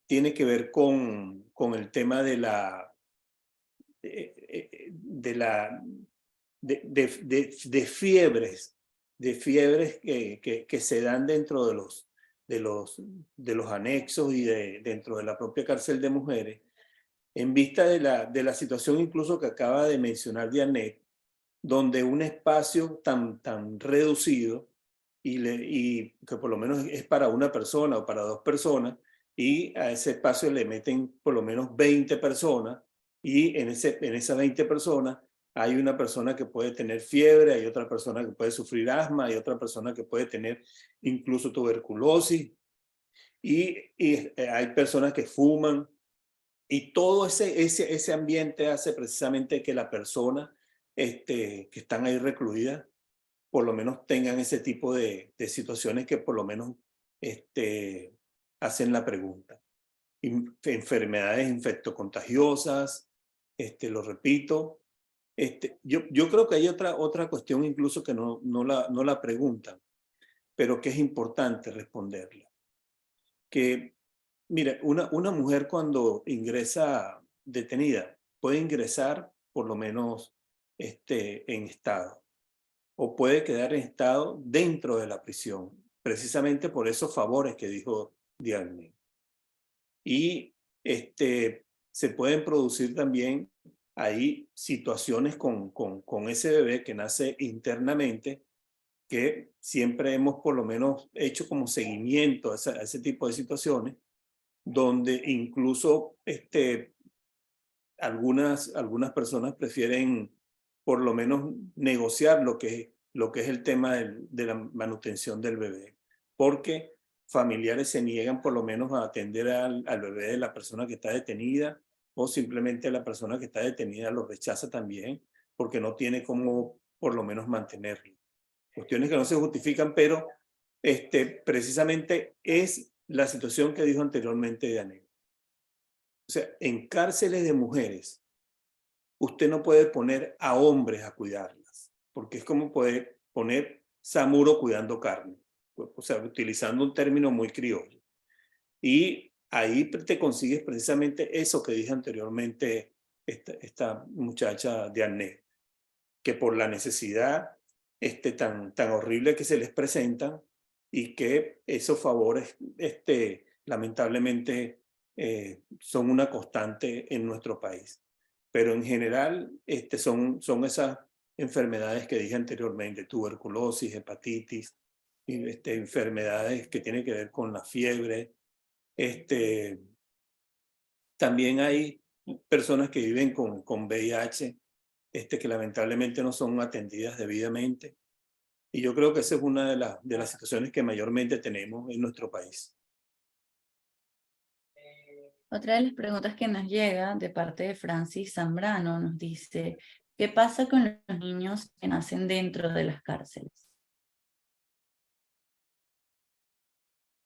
tiene que ver con el tema de fiebres que se dan dentro de los anexos y dentro de la propia cárcel de mujeres, en vista de la situación incluso que acaba de mencionar Dianet, donde un espacio tan reducido y que por lo menos es para una persona o para dos personas, y a ese espacio le meten por lo menos 20 personas, y en esas 20 personas hay una persona que puede tener fiebre, hay otra persona que puede sufrir asma, hay otra persona que puede tener incluso tuberculosis, y hay personas que fuman, y todo ese ambiente hace precisamente que la persona que están ahí recluidas por lo menos tengan ese tipo de situaciones que por lo menos hacen la pregunta. Enfermedades infectocontagiosas, lo repito. Yo creo que hay otra cuestión incluso que no la preguntan, pero que es importante responderla. Que, mira, una mujer cuando ingresa detenida puede ingresar por lo menos en estado, o puede quedar en estado dentro de la prisión, precisamente por esos favores que dijo Diane. Y se pueden producir también ahí situaciones con ese bebé que nace internamente, que siempre hemos por lo menos hecho como seguimiento a ese tipo de situaciones, donde incluso algunas personas prefieren por lo menos negociar lo que es el tema de la manutención del bebé, porque familiares se niegan por lo menos a atender al bebé de la persona que está detenida, o simplemente la persona que está detenida lo rechaza también porque no tiene cómo por lo menos mantenerlo. Cuestiones que no se justifican, pero precisamente es la situación que dijo anteriormente Diane. O sea, en cárceles de mujeres, usted no puede poner a hombres a cuidarlas, porque es como poder poner samuro cuidando carne, o sea, utilizando un término muy criollo. Y ahí te consigues precisamente eso que dije anteriormente esta muchacha de Arnés, que por la necesidad tan horrible que se les presentan, y que esos favores lamentablemente son una constante en nuestro país. Pero en general son esas enfermedades que dije anteriormente: tuberculosis, hepatitis, y, enfermedades que tienen que ver con la fiebre. También hay personas que viven con VIH, que lamentablemente no son atendidas debidamente. Y yo creo que esa es una de las situaciones que mayormente tenemos en nuestro país. Otra de las preguntas que nos llega de parte de Francis Zambrano nos dice: ¿qué pasa con los niños que nacen dentro de las cárceles?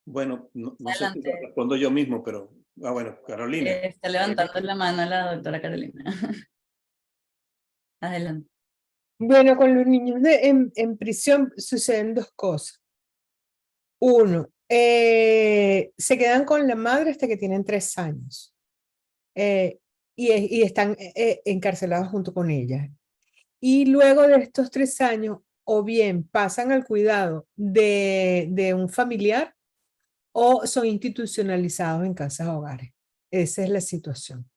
Bueno, no sé si lo Adelante. respondo yo mismo, pero bueno, Carolina. Está levantando la mano la doctora Carolina. Adelante. Bueno, con los niños en prisión suceden dos cosas. Uno, se quedan con la madre hasta que tienen 3 años y están encarcelados junto con ella. Y luego de estos 3 años, o bien pasan al cuidado de un familiar o son institucionalizados en casas hogares. Esa es la situación.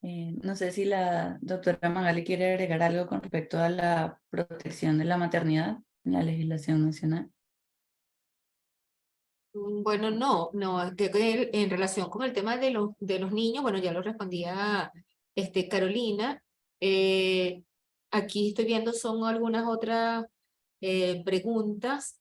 No sé si la doctora Magali quiere agregar algo con respecto a la protección de la maternidad en la legislación nacional. Bueno, no, que en relación con el tema de los niños, bueno, ya lo respondía Carolina. Aquí estoy viendo son algunas otras preguntas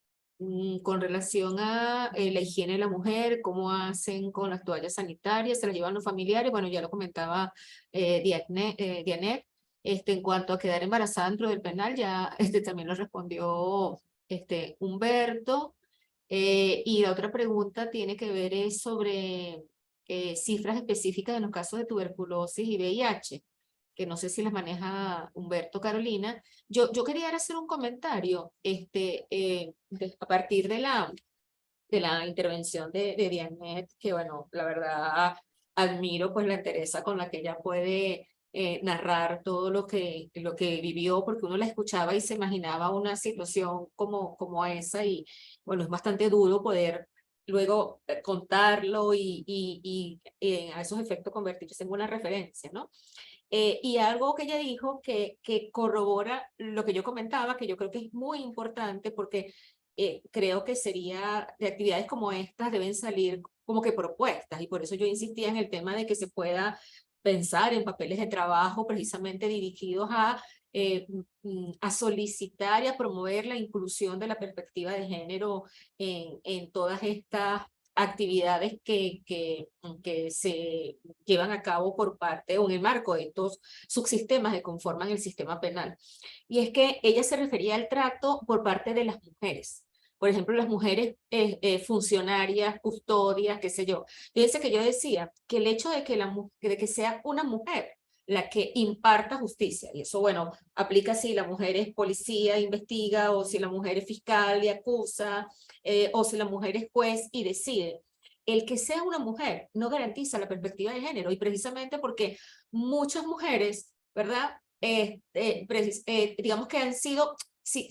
con relación a la higiene de la mujer, cómo hacen con las toallas sanitarias, se las llevan los familiares. Bueno, ya lo comentaba Dianet. En cuanto a quedar embarazada dentro del penal, ya también lo respondió Humberto. Y la otra pregunta tiene que ver sobre cifras específicas en los casos de tuberculosis y VIH. que no sé si las maneja Humberto, Carolina. Yo quería hacer un comentario a partir de la intervención de Dianet, que bueno, la verdad admiro pues la entereza con la que ella puede narrar todo lo que vivió, porque uno la escuchaba y se imaginaba una situación como esa, y bueno, es bastante duro poder luego contarlo y a esos efectos convertirse en una referencia, ¿no? Y algo que ella dijo que corrobora lo que yo comentaba, que yo creo que es muy importante, porque creo que sería, de actividades como estas deben salir como que propuestas, y por eso yo insistía en el tema de que se pueda pensar en papeles de trabajo precisamente dirigidos a solicitar y a promover la inclusión de la perspectiva de género en todas estas actividades que se llevan a cabo por parte o en el marco de estos subsistemas que conforman el sistema penal. Y es que ella se refería al trato por parte de las mujeres. Por ejemplo, las mujeres funcionarias, custodias, qué sé yo. Fíjense que yo decía que el hecho de que sea una mujer la que imparta justicia, y eso, bueno, aplica si la mujer es policía, investiga, o si la mujer es fiscal y acusa, o si la mujer es juez y decide. El que sea una mujer no garantiza la perspectiva de género, y precisamente porque muchas mujeres, ¿verdad? Digamos que han sido, sí,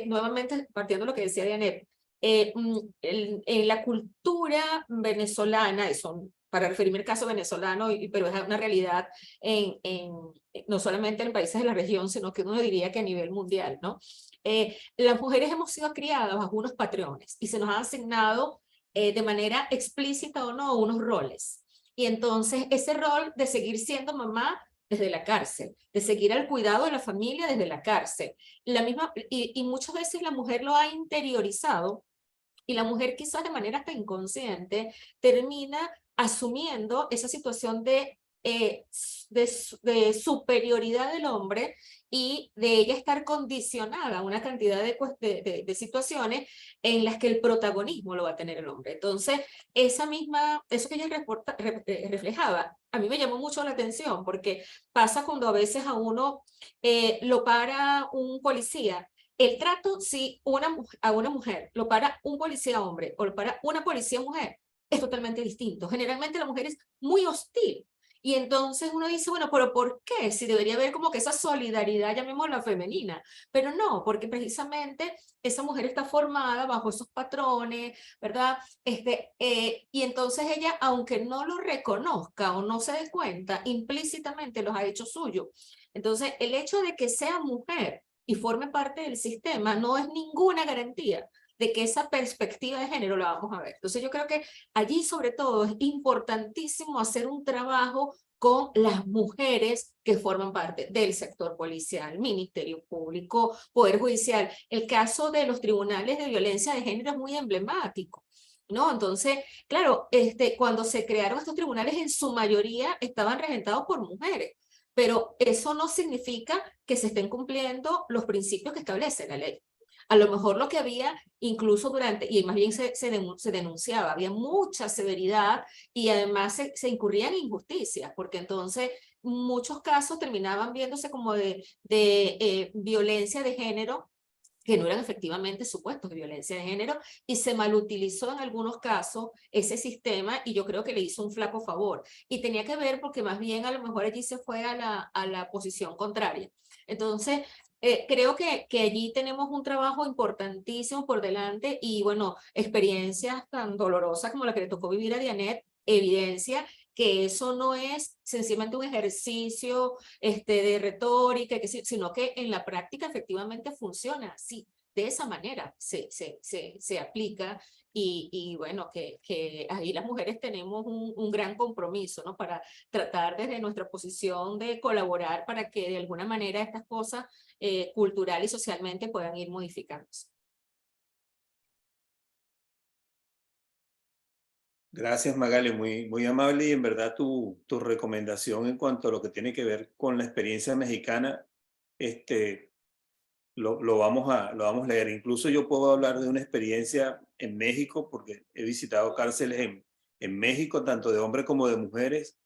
nuevamente partiendo de lo que decía Dianet, en la cultura venezolana, eso para referirme al caso venezolano, pero es una realidad no solamente en países de la región, sino que uno diría que a nivel mundial, ¿no? Las mujeres hemos sido criadas bajo unos patrones y se nos han asignado de manera explícita o no unos roles. Y entonces ese rol de seguir siendo mamá desde la cárcel, de seguir al cuidado de la familia desde la cárcel, y muchas veces la mujer lo ha interiorizado, y la mujer quizás de manera hasta inconsciente termina asumiendo esa situación de superioridad del hombre, y de ella estar condicionada a una cantidad de situaciones en las que el protagonismo lo va a tener el hombre. Entonces, eso que ella reflejaba, a mí me llamó mucho la atención, porque pasa cuando a veces a uno lo para un policía. El trato, si a una mujer lo para un policía hombre o lo para una policía mujer, es totalmente distinto. Generalmente la mujer es muy hostil. Y entonces uno dice, bueno, pero ¿por qué? Si debería haber como que esa solidaridad, llamémosla femenina. Pero no, porque precisamente esa mujer está formada bajo esos patrones, ¿verdad? Y entonces ella, aunque no lo reconozca o no se dé cuenta, implícitamente los ha hecho suyo. Entonces, el hecho de que sea mujer y forme parte del sistema no es ninguna garantía de que esa perspectiva de género la vamos a ver. Entonces yo creo que allí sobre todo es importantísimo hacer un trabajo con las mujeres que forman parte del sector policial, Ministerio Público, Poder Judicial. El caso de los tribunales de violencia de género es muy emblemático, ¿no? Entonces, claro, cuando se crearon estos tribunales, en su mayoría estaban regentados por mujeres, pero eso no significa que se estén cumpliendo los principios que establece la ley. A lo mejor lo que había incluso y más bien se denunciaba, había mucha severidad, y además se incurría en injusticias, porque entonces muchos casos terminaban viéndose como de violencia de género, que no eran efectivamente supuestos de violencia de género, y se malutilizó en algunos casos ese sistema, y yo creo que le hizo un flaco favor. Y tenía que ver porque más bien a lo mejor allí se fue a la posición contraria. Entonces, creo que allí tenemos un trabajo importantísimo por delante, y bueno, experiencias tan dolorosas como la que le tocó vivir a Dianet evidencia que eso no es sencillamente un ejercicio de retórica, sino que en la práctica efectivamente funciona así. De esa manera se aplica, y bueno, que ahí las mujeres tenemos un gran compromiso, ¿no? Para tratar desde nuestra posición de colaborar para que de alguna manera estas cosas cultural y socialmente puedan ir modificándose. Gracias, Magali, muy amable, y en verdad tu recomendación en cuanto a lo que tiene que ver con la experiencia mexicana, lo vamos a leer. Incluso yo puedo hablar de una experiencia en México, porque he visitado cárceles en México, tanto de hombres como de mujeres,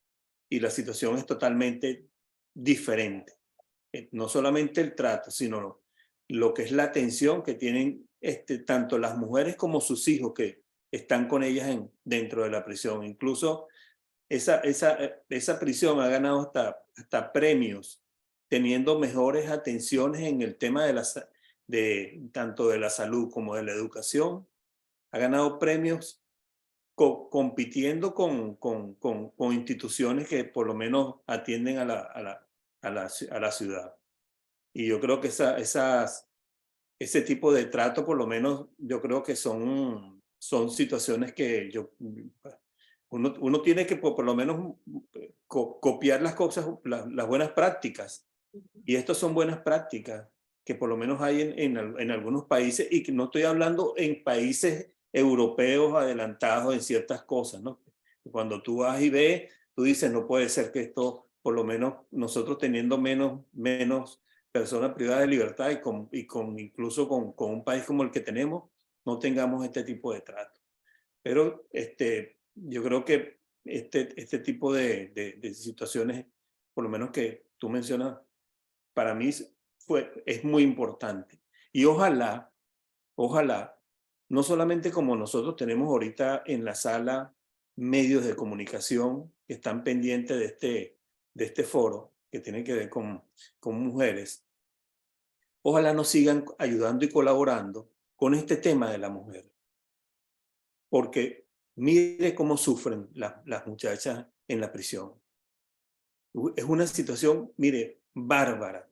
y la situación es totalmente diferente. No solamente el trato, sino lo que es la atención que tienen tanto las mujeres como sus hijos que están con ellas dentro de la prisión. Incluso esa prisión ha ganado hasta premios, teniendo mejores atenciones en el tema tanto de la salud como de la educación. Ha ganado premios compitiendo con instituciones que por lo menos atienden a la ciudad. Y yo creo que ese tipo de trato, por lo menos, yo creo que son situaciones que uno tiene que por lo menos copiar las cosas, las buenas prácticas. Y estas son buenas prácticas que por lo menos hay en algunos países, y que no estoy hablando en países europeos adelantados en ciertas cosas, ¿no? Cuando tú vas y ves, tú dices, no puede ser que esto, por lo menos nosotros teniendo menos personas privadas de libertad incluso con un país como el que tenemos, no tengamos este tipo de trato. Pero yo creo que este tipo de situaciones, por lo menos que tú mencionas, para mí es muy importante. Y ojalá, no solamente como nosotros tenemos ahorita en la sala medios de comunicación que están pendientes de este foro que tiene que ver con mujeres, ojalá nos sigan ayudando y colaborando con este tema de la mujer. Porque mire cómo sufren las muchachas en la prisión. Es una situación, mire, bárbara.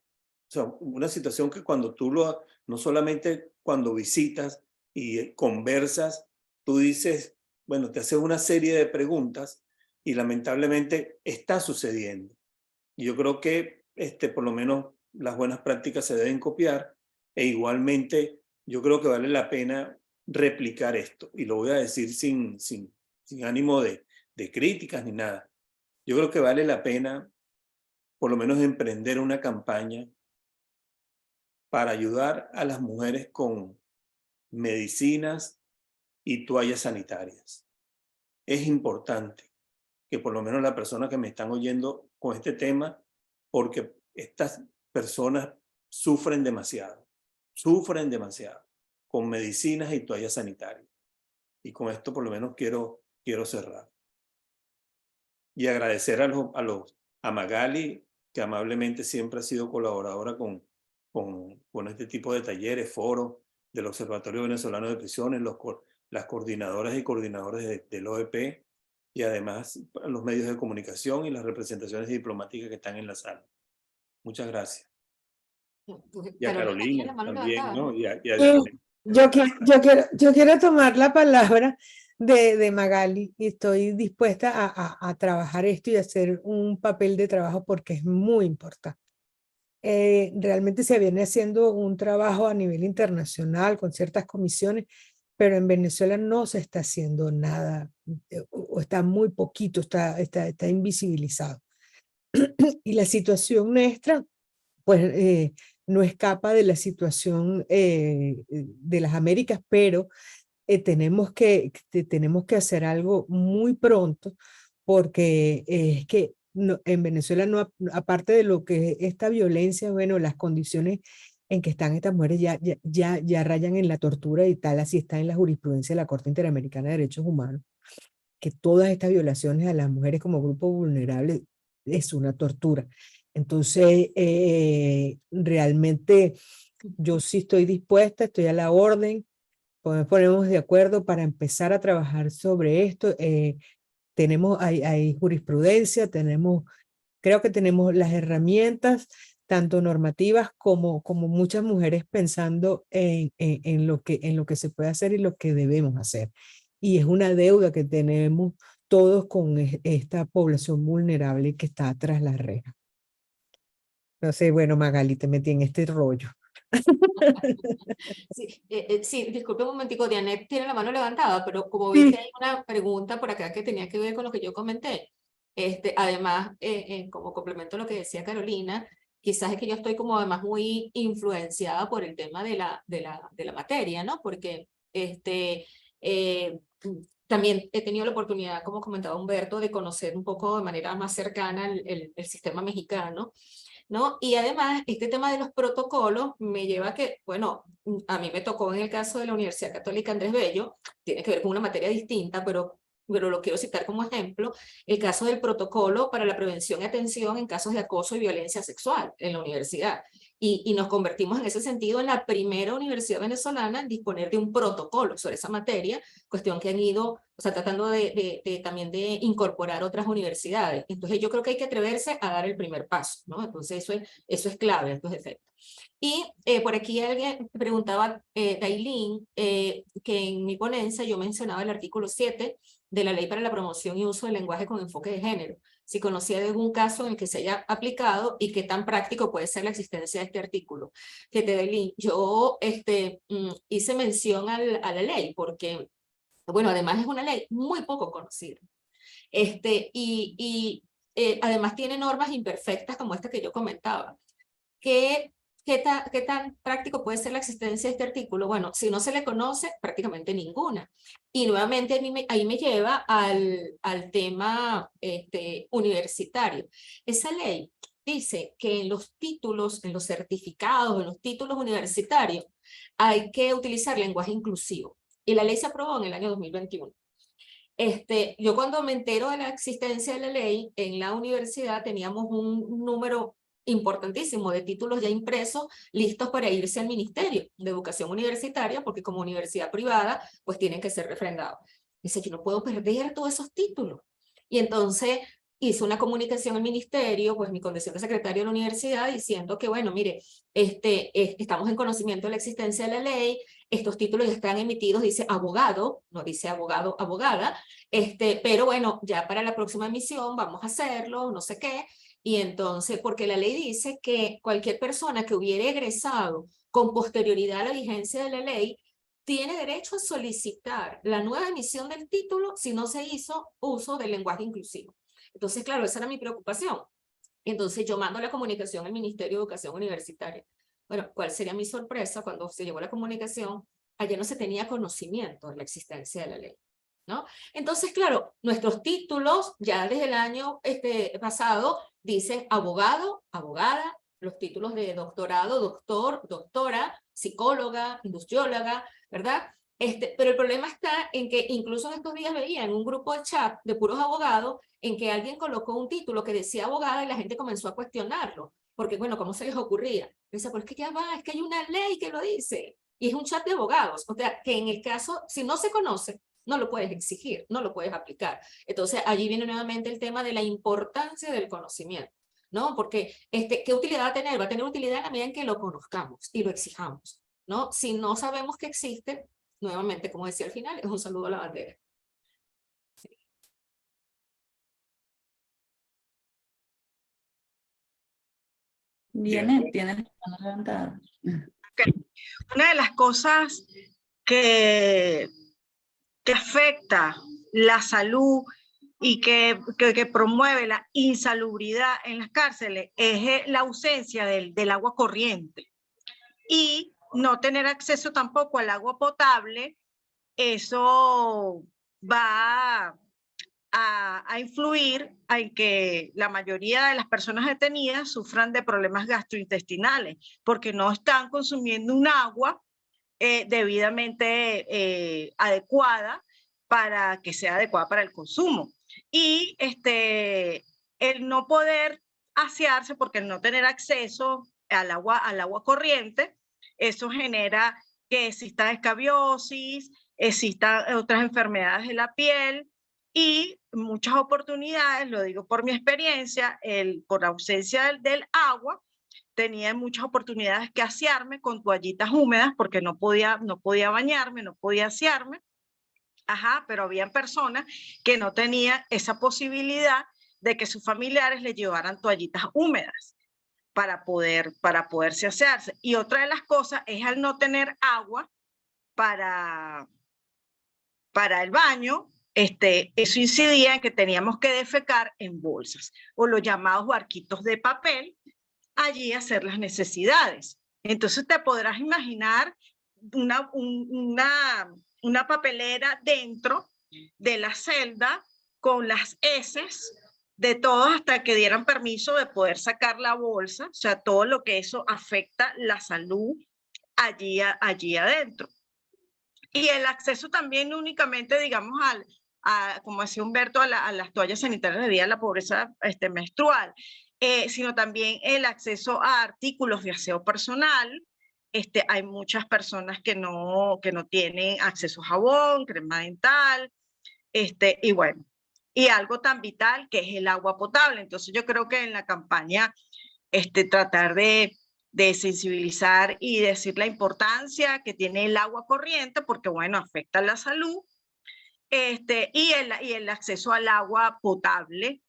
O sea, una situación que cuando tú no solamente cuando visitas y conversas, tú dices, bueno, te haces una serie de preguntas y lamentablemente está sucediendo. Y yo creo que por lo menos las buenas prácticas se deben copiar, e igualmente yo creo que vale la pena replicar esto. Y lo voy a decir sin ánimo de críticas ni nada. Yo creo que vale la pena por lo menos emprender una campaña para ayudar a las mujeres con medicinas y toallas sanitarias. Es importante que por lo menos las personas que me están oyendo con este tema, porque estas personas sufren demasiado con medicinas y toallas sanitarias. Y con esto por lo menos quiero cerrar. Y agradecer a Magali, que amablemente siempre ha sido colaboradora con este tipo de talleres, foros del Observatorio Venezolano de Prisiones, las coordinadoras y coordinadores del OEP, y además los medios de comunicación y las representaciones diplomáticas que están en la sala. Muchas gracias. Y a Carolina también, ¿no? Yo quiero tomar la palabra de Magali, y estoy dispuesta a trabajar esto y hacer un papel de trabajo porque es muy importante. Realmente se viene haciendo un trabajo a nivel internacional con ciertas comisiones, pero en Venezuela no se está haciendo nada, o está muy poquito, está invisibilizado. Y la situación nuestra, pues no escapa de la situación de las Américas, pero tenemos que hacer algo muy pronto, porque es que en Venezuela, aparte de lo que esta violencia, bueno, las condiciones en que están estas mujeres ya rayan en la tortura, y tal, así está en la jurisprudencia de la Corte Interamericana de Derechos Humanos, que todas estas violaciones a las mujeres como grupo vulnerable es una tortura. Entonces, realmente yo sí estoy dispuesta, estoy a la orden, pues ponemos de acuerdo para empezar a trabajar sobre esto. Hay jurisprudencia, creo que tenemos las herramientas, tanto normativas como muchas mujeres pensando en lo que se puede hacer y lo que debemos hacer. Y es una deuda que tenemos todos con esta población vulnerable que está tras las rejas. No sé, bueno, Magali, te metí en este rollo. Sí, disculpe un momentico, Dianet tiene la mano levantada, pero como vi que hay una pregunta por acá que tenía que ver con lo que yo comenté, además, como complemento a lo que decía Carolina, quizás es que yo estoy como además muy influenciada por el tema de la materia, ¿no? Porque también he tenido la oportunidad, como comentaba Humberto, de conocer un poco de manera más cercana el sistema mexicano, ¿no? Y además, este tema de los protocolos me lleva a que, bueno, a mí me tocó en el caso de la Universidad Católica Andrés Bello, tiene que ver con una materia distinta, pero lo quiero citar como ejemplo, el caso del protocolo para la prevención y atención en casos de acoso y violencia sexual en la universidad. Y nos convertimos en ese sentido en la primera universidad venezolana en disponer de un protocolo sobre esa materia, cuestión que han ido, o sea, tratando también de incorporar otras universidades. Entonces yo creo que hay que atreverse a dar el primer paso, ¿no? Entonces eso es clave a estos efectos. Y por aquí alguien preguntaba, Dailin, que en mi ponencia yo mencionaba el artículo 7 de la Ley para la Promoción y Uso del Lenguaje con Enfoque de Género. Si conocía de algún caso en el que se haya aplicado y qué tan práctico puede ser la existencia de este artículo. Fíjate, Dailin, yo hice mención a la ley porque, bueno, además es una ley muy poco conocida. Además tiene normas imperfectas como esta que yo comentaba. ¿Qué tan práctico puede ser la existencia de este artículo? Bueno, si no se le conoce, prácticamente ninguna. Y nuevamente ahí me lleva al tema universitario. Esa ley dice que en los títulos, en los certificados, en los títulos universitarios, hay que utilizar lenguaje inclusivo. Y la ley se aprobó en el año 2021. Yo cuando me entero de la existencia de la ley, en la universidad teníamos un número importantísimo de títulos ya impresos, listos para irse al Ministerio de Educación Universitaria, porque como universidad privada, pues tienen que ser refrendados. Dice, yo no puedo perder todos esos títulos. Y entonces hice una comunicación al ministerio, pues mi condición de secretario de la universidad, diciendo que, bueno, mire, estamos en conocimiento de la existencia de la ley, estos títulos ya están emitidos, dice abogado, no dice abogado, abogada, pero bueno, ya para la próxima emisión vamos a hacerlo, no sé qué. Y entonces, porque la ley dice que cualquier persona que hubiera egresado con posterioridad a la vigencia de la ley tiene derecho a solicitar la nueva emisión del título si no se hizo uso del lenguaje inclusivo. Entonces, claro, esa era mi preocupación. Entonces yo mando la comunicación al Ministerio de Educación Universitaria. Bueno, ¿cuál sería mi sorpresa cuando se llevó la comunicación? Allá no se tenía conocimiento de la existencia de la ley, ¿no? Entonces, claro, nuestros títulos ya desde el año pasado dicen abogado, abogada, los títulos de doctorado, doctor, doctora, psicóloga, industrióloga, ¿verdad? Pero el problema está en que incluso en estos días veía en un grupo de chat de puros abogados en que alguien colocó un título que decía abogada y la gente comenzó a cuestionarlo. Porque, bueno, ¿cómo se les ocurría? Dice, pero es que ya va, es que hay una ley que lo dice. Y es un chat de abogados. O sea, que en el caso, si no se conoce, no lo puedes exigir, no lo puedes aplicar. Entonces, allí viene nuevamente el tema de la importancia del conocimiento, ¿no? Porque, ¿qué utilidad va a tener? Va a tener utilidad en la medida en que lo conozcamos y lo exijamos, ¿no? Si no sabemos que existe, nuevamente, como decía al final, es un saludo a la bandera. Sí. Tiene la mano levantada. Okay. Una de las cosas que afecta la salud y que promueve la insalubridad en las cárceles es la ausencia del agua corriente y no tener acceso tampoco al agua potable. Eso va a influir en que la mayoría de las personas detenidas sufran de problemas gastrointestinales porque no están consumiendo un agua debidamente adecuada para que sea adecuada para el consumo. Y el no poder asearse porque el no tener acceso al agua corriente, eso genera que exista escabiosis, existan otras enfermedades de la piel y muchas oportunidades, lo digo por mi experiencia, por ausencia del agua, tenía muchas oportunidades que asearme con toallitas húmedas porque no podía bañarme, no podía asearme. Ajá, pero había personas que no tenían esa posibilidad de que sus familiares les llevaran toallitas húmedas para poderse asearse. Y otra de las cosas es al no tener agua para el baño, eso incidía en que teníamos que defecar en bolsas o los llamados barquitos de papel, allí hacer las necesidades. Entonces te podrás imaginar una papelera dentro de la celda con las heces de todos hasta que dieran permiso de poder sacar la bolsa, o sea, todo lo que eso afecta la salud allí adentro. Y el acceso también únicamente, digamos, como decía Humberto, a las toallas sanitarias debido a la pobreza menstrual, sino también el acceso a artículos de aseo personal. Hay muchas personas que no tienen acceso a jabón, crema dental, y bueno, y algo tan vital que es el agua potable. Entonces yo creo que en la campaña tratar de sensibilizar y decir la importancia que tiene el agua corriente, porque bueno, afecta la salud, y el acceso al agua potable,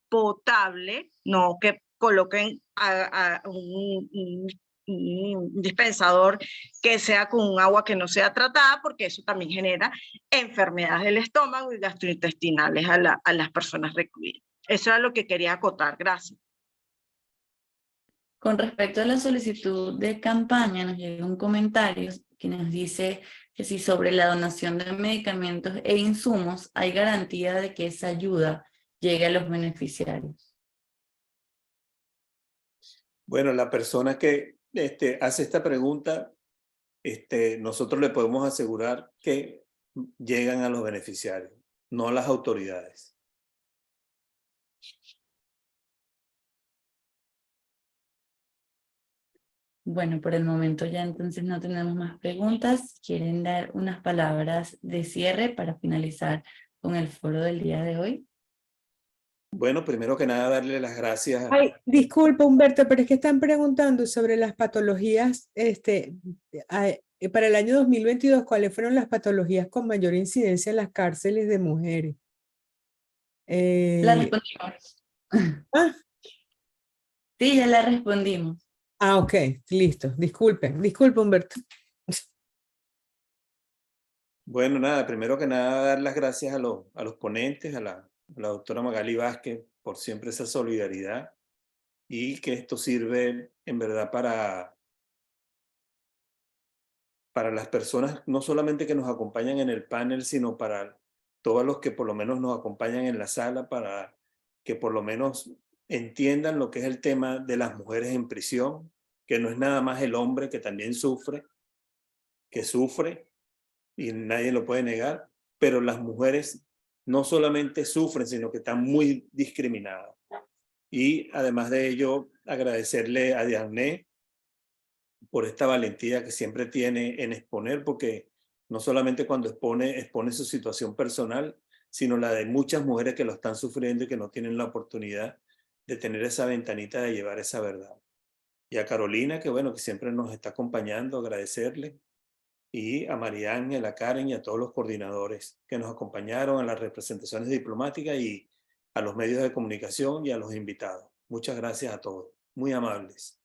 no que coloquen a un dispensador que sea con un agua que no sea tratada, porque eso también genera enfermedades del estómago y gastrointestinales a las personas recluidas. Eso era lo que quería acotar. Gracias. Con respecto a la solicitud de campaña, nos llega un comentario que nos dice que si sobre la donación de medicamentos e insumos hay garantía de que esa ayuda llegue a los beneficiarios. Bueno, la persona que hace esta pregunta, nosotros le podemos asegurar que llegan a los beneficiarios, no a las autoridades. Bueno, por el momento ya entonces no tenemos más preguntas. ¿Quieren dar unas palabras de cierre para finalizar con el foro del día de hoy? Bueno, primero que nada, darle las gracias. Ay, disculpa, Humberto, pero es que están preguntando sobre las patologías, para el año 2022, ¿cuáles fueron las patologías con mayor incidencia en las cárceles de mujeres? La respondimos. Ah, Sí, ya la respondimos. ok, listo. Disculpe, Humberto. Bueno, nada, primero que nada, dar las gracias a los ponentes, a la doctora Magali Vázquez, por siempre esa solidaridad, y que esto sirve en verdad para las personas, no solamente que nos acompañan en el panel, sino para todos los que por lo menos nos acompañan en la sala, para que por lo menos entiendan lo que es el tema de las mujeres en prisión, que no es nada más el hombre que también sufre, y nadie lo puede negar, pero las mujeres no solamente sufren, sino que están muy discriminadas. Y además de ello, agradecerle a Diané por esta valentía que siempre tiene en exponer, porque no solamente cuando expone su situación personal, sino la de muchas mujeres que lo están sufriendo y que no tienen la oportunidad de tener esa ventanita de llevar esa verdad. Y a Carolina, que bueno, que siempre nos está acompañando, agradecerle. Y a María Ángel, a Karen y a todos los coordinadores que nos acompañaron, a las representaciones diplomáticas y a los medios de comunicación y a los invitados. Muchas gracias a todos, muy amables.